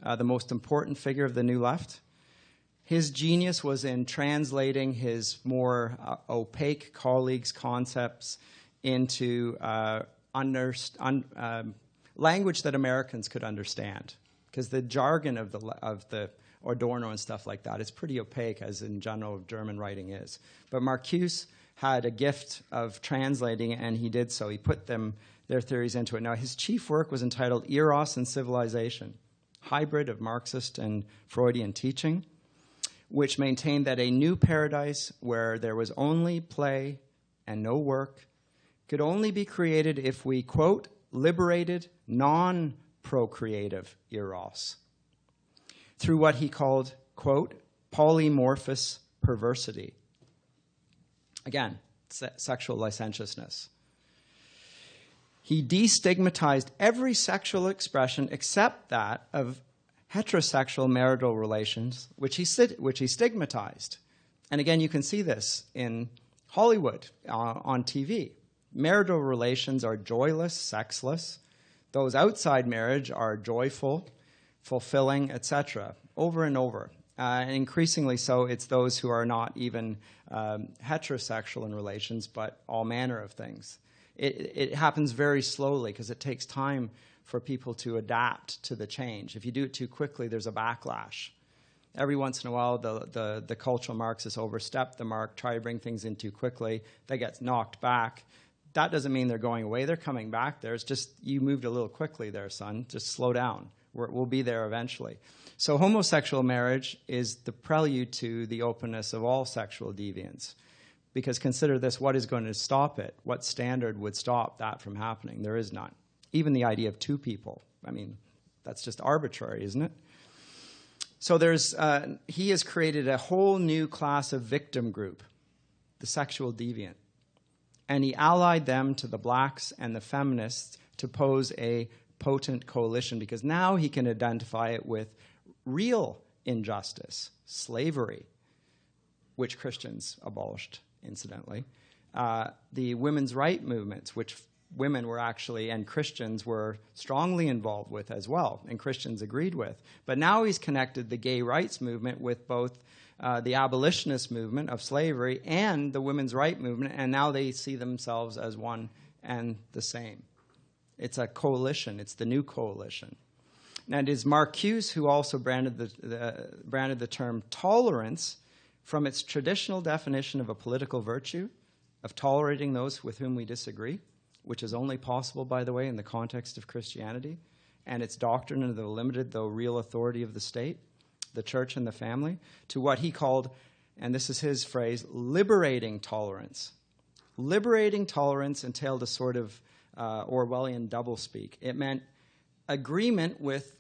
the most important figure of the New Left. His genius was in translating his more opaque colleagues' concepts into language that Americans could understand. Because the jargon of the Adorno and stuff like that is pretty opaque, as in general German writing is. But Marcuse had a gift of translating, and he did so. He put their theories into it. Now, his chief work was entitled Eros and Civilization, hybrid of Marxist and Freudian teaching, which maintained that a new paradise where there was only play and no work could only be created if we, quote, liberated non-procreative eros through what he called, quote, polymorphous perversity. Again, sexual licentiousness. He destigmatized every sexual expression except that of heterosexual marital relations, which he stigmatized. And again, you can see this in Hollywood, on TV. Marital relations are joyless, sexless. Those outside marriage are joyful, fulfilling, etc., over and over. And increasingly so, it's those who are not even heterosexual in relations, but all manner of things. It happens very slowly because it takes time for people to adapt to the change. If you do it too quickly, there's a backlash. Every once in a while, the cultural Marxists overstep the mark, try to bring things in too quickly. They get knocked back. That doesn't mean they're going away. They're coming back there. It's just you moved a little quickly there, son. Just slow down. We'll be there eventually. So homosexual marriage is the prelude to the openness of all sexual deviance. Because consider this, what is going to stop it? What standard would stop that from happening? There is none. Even the idea of two people. I mean, that's just arbitrary, isn't it? So he has created a whole new class of victim group, the sexual deviant. And he allied them to the blacks and the feminists to pose a potent coalition, because now he can identify it with real injustice, slavery, which Christians abolished, incidentally, the women's rights movements, which women were actually, and Christians were strongly involved with as well, and Christians agreed with. But now he's connected the gay rights movement with both the abolitionist movement of slavery and the women's rights movement, and now they see themselves as one and the same. It's a coalition. It's the new coalition. And it is Marcuse who also branded the term tolerance from its traditional definition of a political virtue, of tolerating those with whom we disagree, which is only possible, by the way, in the context of Christianity, and its doctrine of the limited though real authority of the state, the church and the family, to what he called, and this is his phrase, liberating tolerance. Liberating tolerance entailed a sort of Orwellian doublespeak. It meant agreement with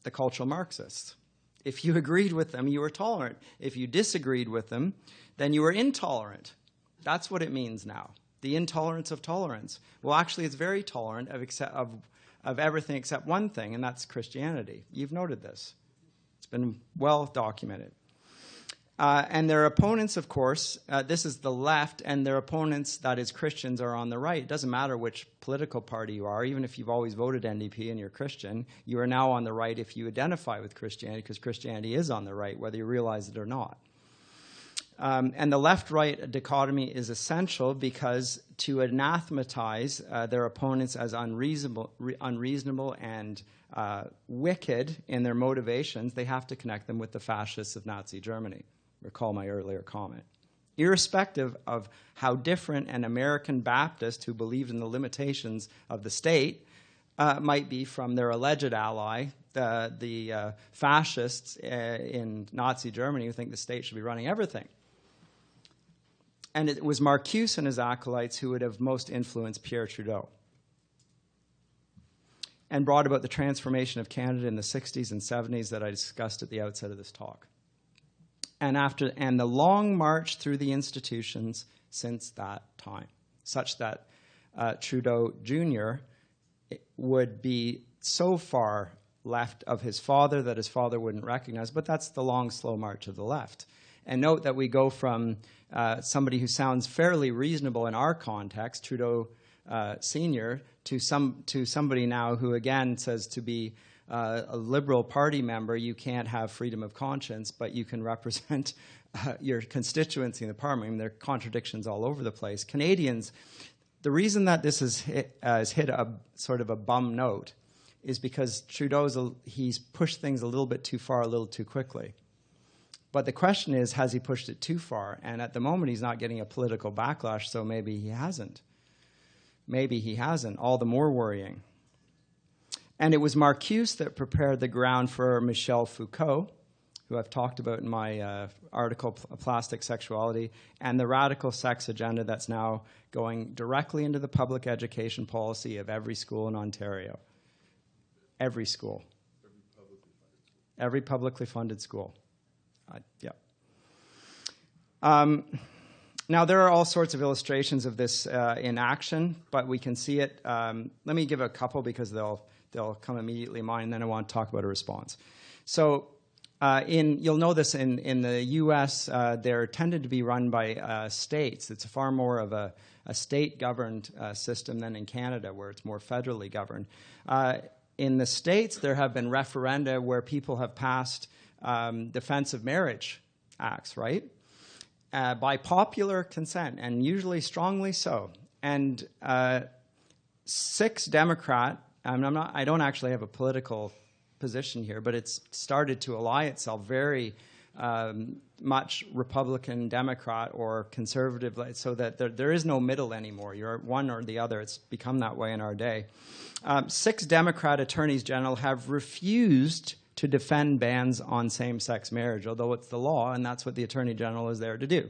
the cultural Marxists. If you agreed with them, you were tolerant. If you disagreed with them, then you were intolerant. That's what it means now. The intolerance of tolerance. Well, actually, it's very tolerant of everything except one thing, and that's Christianity. You've noted this. It's been well documented. And their opponents, of course, this is the left, and their opponents, that is Christians, are on the right. It doesn't matter which political party you are. Even if you've always voted NDP and you're Christian, you are now on the right if you identify with Christianity, because Christianity is on the right, whether you realize it or not. And the left-right dichotomy is essential because to anathematize their opponents as unreasonable and wicked in their motivations, they have to connect them with the fascists of Nazi Germany. Recall my earlier comment. Irrespective of how different an American Baptist who believed in the limitations of the state might be from their alleged ally, the fascists in Nazi Germany who think the state should be running everything. And it was Marcuse and his acolytes who would have most influenced Pierre Trudeau and brought about the transformation of Canada in the 60s and 70s that I discussed at the outset of this talk. And the long march through the institutions since that time, such that Trudeau Jr. would be so far left of his father that his father wouldn't recognize, but that's the long, slow march of the left. And note that we go from somebody who sounds fairly reasonable in our context, Trudeau Sr., to somebody now who, again, says to be a Liberal Party member, you can't have freedom of conscience, but you can represent your constituency in the parliament. I mean, there are contradictions all over the place. Canadians, the reason that this has hit a sort of a bum note is because he's pushed things a little bit too far, a little too quickly. But the question is, has he pushed it too far? And at the moment, he's not getting a political backlash, so maybe he hasn't. Maybe he hasn't. All the more worrying. And it was Marcuse that prepared the ground for Michel Foucault, who I've talked about in my article, Plastic Sexuality, and the radical sex agenda that's now going directly into the public education policy of every school in Ontario. Every school. Every publicly funded school. Yeah. Now, there are all sorts of illustrations of this in action, but we can see it. Let me give a couple because they'll come immediately in mind, and then I want to talk about a response. So you'll know this in the U.S., they're tended to be run by states. It's far more of a state-governed system than in Canada, where it's more federally governed. In the States, there have been referenda where people have passed defense of marriage acts, right? By popular consent, and usually strongly so. And 6 Democrat, I don't actually have a political position here, but it's started to ally itself very much Republican, Democrat, or conservative, so that there is no middle anymore. You're one or the other. It's become that way in our day. 6 Democrat attorneys general have refused to defend bans on same-sex marriage, although it's the law, and that's what the Attorney General is there to do.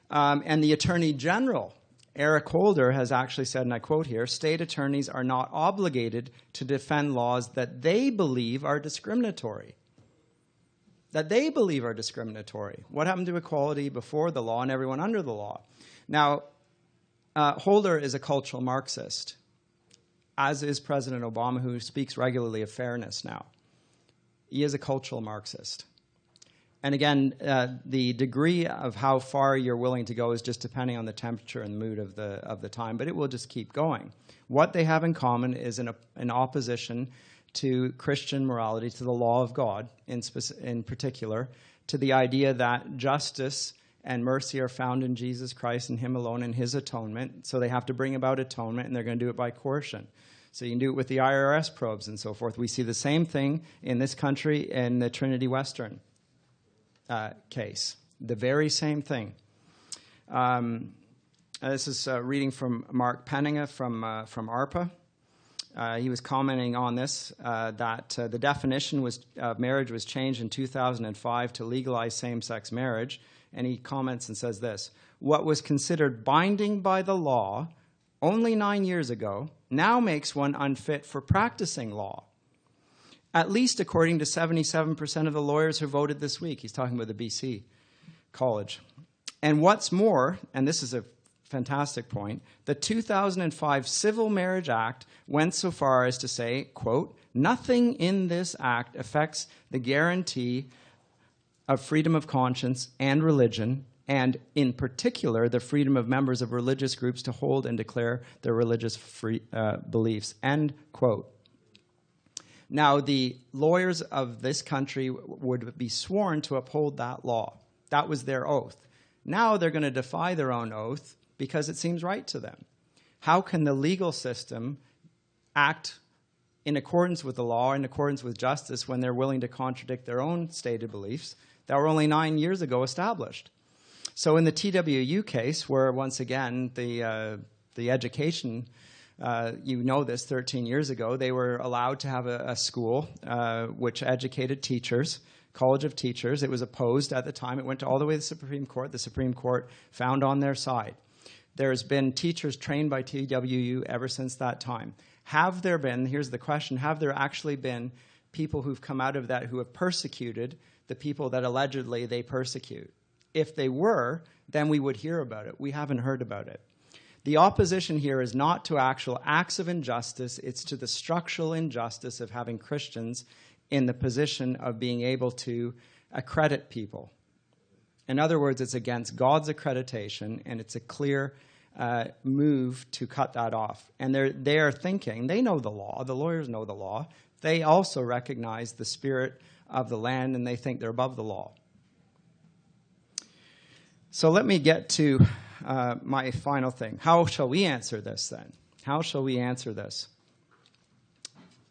And the Attorney General, Eric Holder, has actually said, and I quote here, state attorneys are not obligated to defend laws that they believe are discriminatory. That they believe are discriminatory. What happened to equality before the law and everyone under the law? Now, Holder is a cultural Marxist, as is President Obama, who speaks regularly of fairness now. He is a cultural Marxist. And again, the degree of how far you're willing to go is just depending on the temperature and mood of the time, but it will just keep going. What they have in common is an opposition to Christian morality, to the law of God in particular, to the idea that justice and mercy are found in Jesus Christ and Him alone and His atonement. So they have to bring about atonement, and they're going to do it by coercion. So you can do it with the IRS probes and so forth. We see the same thing in this country in the Trinity Western case. The very same thing. This is reading from Mark Penninga from ARPA. He was commenting on this, that the definition of marriage was changed in 2005 to legalize same-sex marriage. And he comments and says this: what was considered binding by the law only 9 years ago now makes one unfit for practicing law. At least according to 77% of the lawyers who voted this week. He's talking about the BC College. And what's more, and this is a fantastic point, the 2005 Civil Marriage Act went so far as to say, quote, nothing in this act affects the guarantee of freedom of conscience and religion, and in particular, the freedom of members of religious groups to hold and declare their religious beliefs, end quote. Now, the lawyers of this country would be sworn to uphold that law. That was their oath. Now they're going to defy their own oath because it seems right to them. How can the legal system act in accordance with the law, in accordance with justice, when they're willing to contradict their own stated beliefs that were only 9 years ago established? So in the TWU case, where once again the education, you know this, 13 years ago, they were allowed to have a school which educated teachers, College of Teachers. It was opposed at the time. It went all the way to the Supreme Court. The Supreme Court found on their side. There's been teachers trained by TWU ever since that time. Have there been, here's the question, have there actually been people who've come out of that who have persecuted the people that allegedly they persecute? If they were, then we would hear about it. We haven't heard about it. The opposition here is not to actual acts of injustice, it's to the structural injustice of having Christians in the position of being able to accredit people. In other words, it's against God's accreditation, and it's a clear move to cut that off. And they are thinking, they know the law, the lawyers know the law, they also recognize the spirit of the land, and they think they're above the law. So let me get to my final thing. How shall we answer this then? How shall we answer this?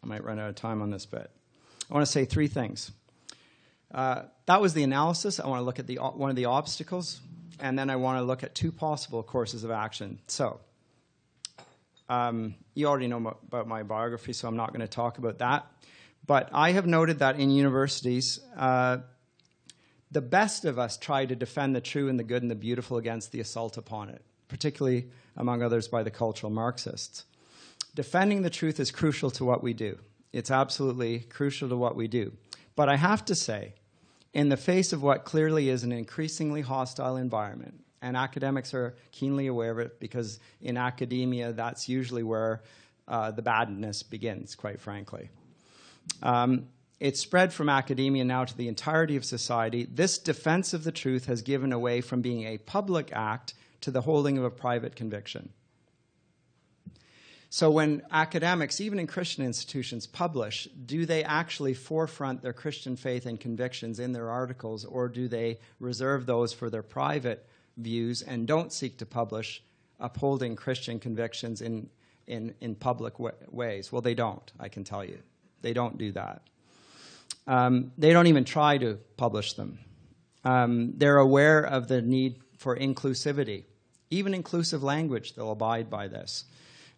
I might run out of time on this bit. I want to say three things. That was the analysis. I want to look at one of the obstacles, and then I want to look at two possible courses of action. So you already know about my biography, so I'm not going to talk about that. But I have noted that in universities, the best of us try to defend the true and the good and the beautiful against the assault upon it, particularly, among others, by the cultural Marxists. Defending the truth is crucial to what we do. It's absolutely crucial to what we do. But I have to say, in the face of what clearly is an increasingly hostile environment, and academics are keenly aware of it because in academia, that's usually where the badness begins, quite frankly. It's spread from academia now to the entirety of society. This defense of the truth has given away from being a public act to the holding of a private conviction. So when academics, even in Christian institutions, publish, do they actually forefront their Christian faith and convictions in their articles, or do they reserve those for their private views and don't seek to publish upholding Christian convictions in public ways? Well, they don't, I can tell you. They don't do that. They don't even try to publish them. They're aware of the need for inclusivity. Even inclusive language, they'll abide by this.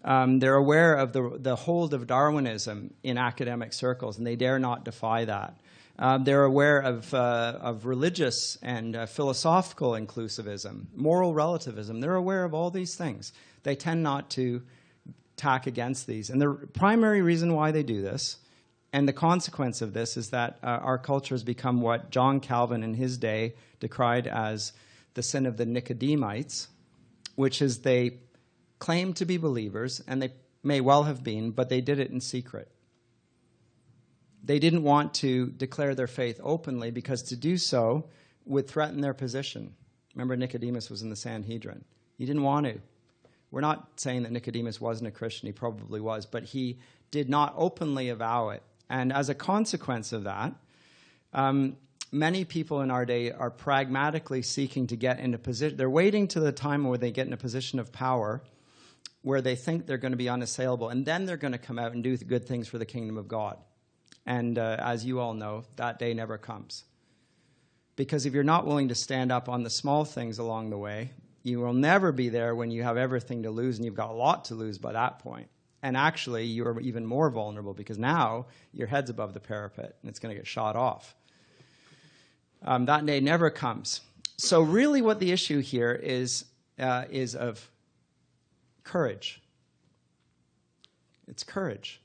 They're aware of the hold of Darwinism in academic circles, and they dare not defy that. They're aware of religious and philosophical inclusivism, moral relativism. They're aware of all these things. They tend not to tack against these. And the primary reason why they do this, and the consequence of this, is that our culture has become what John Calvin in his day decried as the sin of the Nicodemites, which is they claimed to be believers, and they may well have been, but they did it in secret. They didn't want to declare their faith openly because to do so would threaten their position. Remember, Nicodemus was in the Sanhedrin. He didn't want to. We're not saying that Nicodemus wasn't a Christian. He probably was, but he did not openly avow it. And as a consequence of that, many people in our day are pragmatically seeking to get into position. They're waiting to the time where they get in a position of power where they think they're going to be unassailable, and then they're going to come out and do good things for the kingdom of God. And as you all know, that day never comes. Because if you're not willing to stand up on the small things along the way, you will never be there when you have everything to lose, and you've got a lot to lose by that point. And actually, you're even more vulnerable because now your head's above the parapet and it's going to get shot off. That day never comes. So really what the issue here is of courage. It's courage.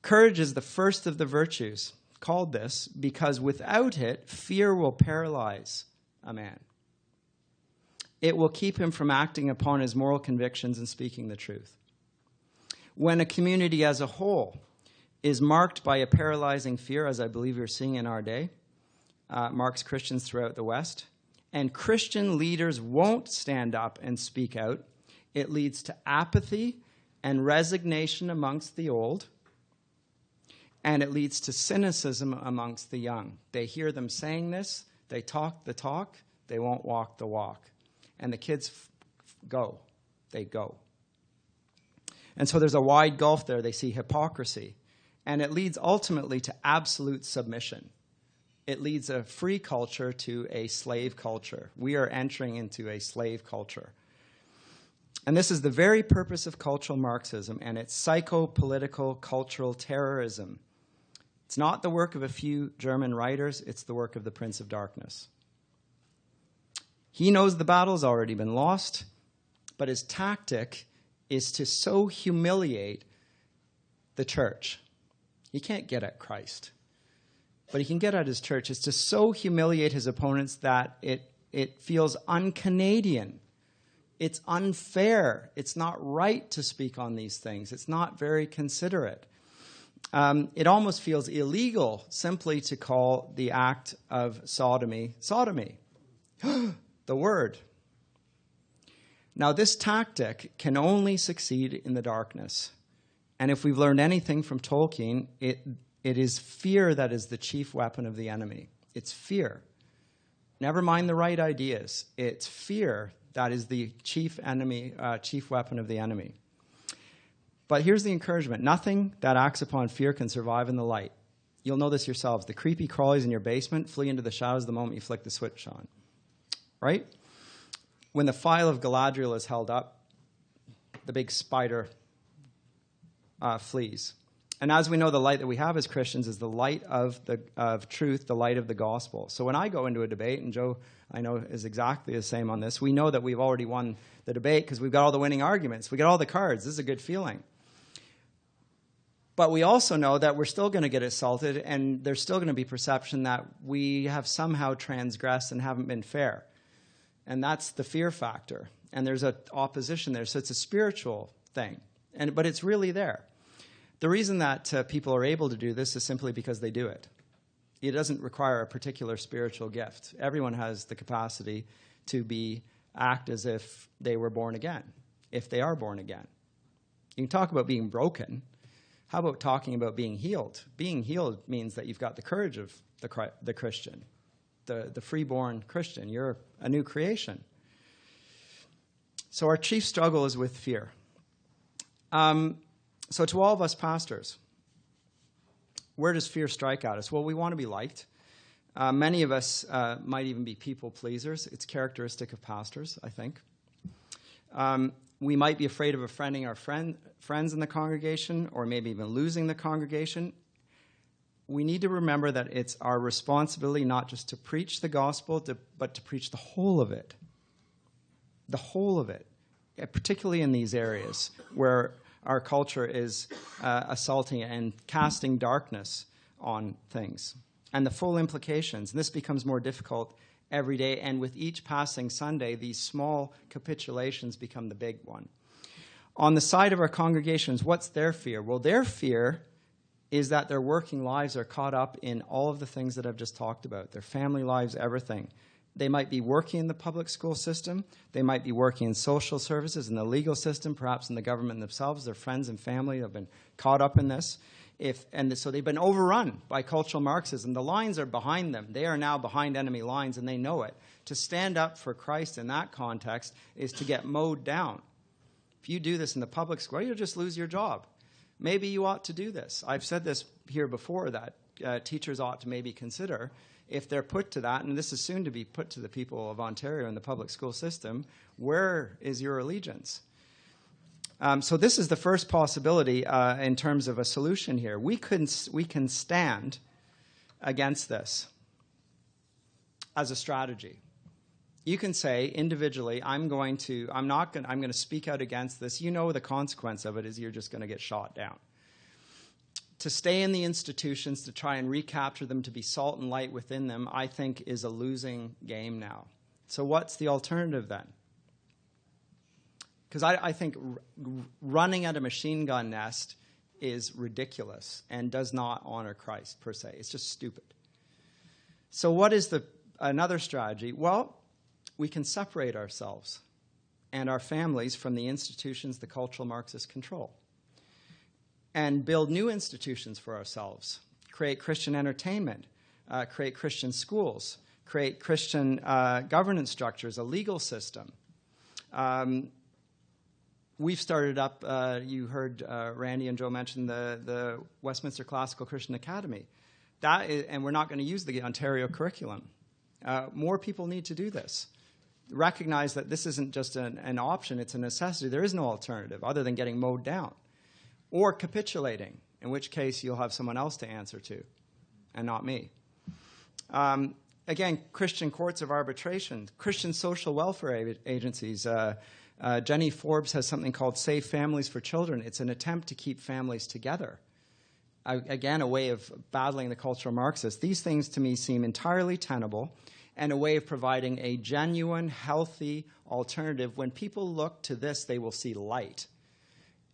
Courage is the first of the virtues, called this, because without it, fear will paralyze a man. It will keep him from acting upon his moral convictions and speaking the truth. When a community as a whole is marked by a paralyzing fear, as I believe you're seeing in our day, marks Christians throughout the West, and Christian leaders won't stand up and speak out, it leads to apathy and resignation amongst the old, and it leads to cynicism amongst the young. They hear them saying this, they talk the talk, they won't walk the walk. And the kids go. They go. And so there's a wide gulf there. They see hypocrisy. And it leads ultimately to absolute submission. It leads a free culture to a slave culture. We are entering into a slave culture. And this is the very purpose of cultural Marxism and its psycho-political cultural terrorism. It's not the work of a few German writers. It's the work of the Prince of Darkness. He knows the battle's already been lost, but his tactic is to so humiliate the church. He can't get at Christ, but he can get at his church. It's to so humiliate his opponents that it feels un-Canadian. It's unfair. It's not right to speak on these things. It's not very considerate. It almost feels illegal simply to call the act of sodomy, sodomy. The word. Now, this tactic can only succeed in the darkness. And if we've learned anything from Tolkien, it is fear that is the chief weapon of the enemy. It's fear. Never mind the right ideas. It's fear that is the chief weapon of the enemy. But here's the encouragement. Nothing that acts upon fear can survive in the light. You'll know this yourselves. The creepy crawlies in your basement flee into the shadows the moment you flick the switch on. Right? When the phial of Galadriel is held up, the big spider flees. And as we know, the light that we have as Christians is the light of truth, the light of the gospel. So when I go into a debate, and Joe, I know, is exactly the same on this, we know that we've already won the debate because we've got all the winning arguments. We got all the cards. This is a good feeling. But we also know that we're still going to get assaulted, and there's still going to be perception that we have somehow transgressed and haven't been fair. And that's the fear factor. And there's an opposition there. So it's a spiritual thing. But it's really there. The reason that people are able to do this is simply because they do it. It doesn't require a particular spiritual gift. Everyone has the capacity to act as if they were born again, if they are born again. You can talk about being broken. How about talking about being healed? Being healed means that you've got the courage of the Christian. The freeborn Christian. You're a new creation. So our chief struggle is with fear. So to all of us pastors, where does fear strike at us? Well, we want to be liked. Many of us might even be people pleasers. It's characteristic of pastors, I think. We might be afraid of offending our friends in the congregation, or maybe even losing the congregation. We need to remember that it's our responsibility not just to preach the gospel, but to preach the whole of it. The whole of it, particularly in these areas where our culture is assaulting and casting darkness on things. And the full implications. And this becomes more difficult every day, and with each passing Sunday, these small capitulations become the big one. On the side of our congregations, what's their fear? Well, their fear is that their working lives are caught up in all of the things that I've just talked about, their family lives, everything. They might be working in the public school system. They might be working in social services, in the legal system, perhaps in the government themselves. Their friends and family have been caught up in this. So they've been overrun by cultural Marxism. The lines are behind them. They are now behind enemy lines, and they know it. To stand up for Christ in that context is to get mowed down. If you do this in the public square, you'll just lose your job. Maybe you ought to do this. I've said this here before, that teachers ought to maybe consider, if they're put to that, and this is soon to be put to the people of Ontario in the public school system, where is your allegiance? So this is the first possibility in terms of a solution here. We can stand against this as a strategy. You can say individually, I'm going to speak out against this. You know the consequence of it is you're just going to get shot down. To stay in the institutions, to try and recapture them, to be salt and light within them, I think is a losing game now. So what's the alternative then? Because I think running at a machine gun nest is ridiculous and does not honor Christ per se. It's just stupid. So what is another strategy? Well, we can separate ourselves and our families from the institutions the cultural Marxists control, and build new institutions for ourselves, create Christian entertainment, create Christian schools, create Christian governance structures, a legal system. We've started up, you heard Randy and Joe mention the Westminster Classical Christian Academy. And we're not going to use the Ontario curriculum. More people need to do this. Recognize that this isn't just an option, it's a necessity. There is no alternative other than getting mowed down. Or capitulating, in which case you'll have someone else to answer to, and not me. Again, Christian courts of arbitration, Christian social welfare agencies. Jenny Forbes has something called Safe Families for Children. It's an attempt to keep families together. Again, a way of battling the cultural Marxists. These things to me seem entirely tenable and a way of providing a genuine, healthy alternative. When people look to this, they will see light.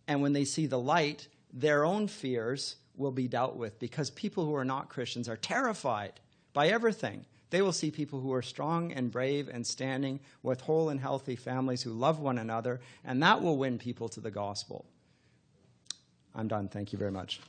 And when they see the light, their own fears will be dealt with, because people who are not Christians are terrified by everything. They will see people who are strong and brave and standing with whole and healthy families who love one another, and that will win people to the gospel. I'm done. Thank you very much.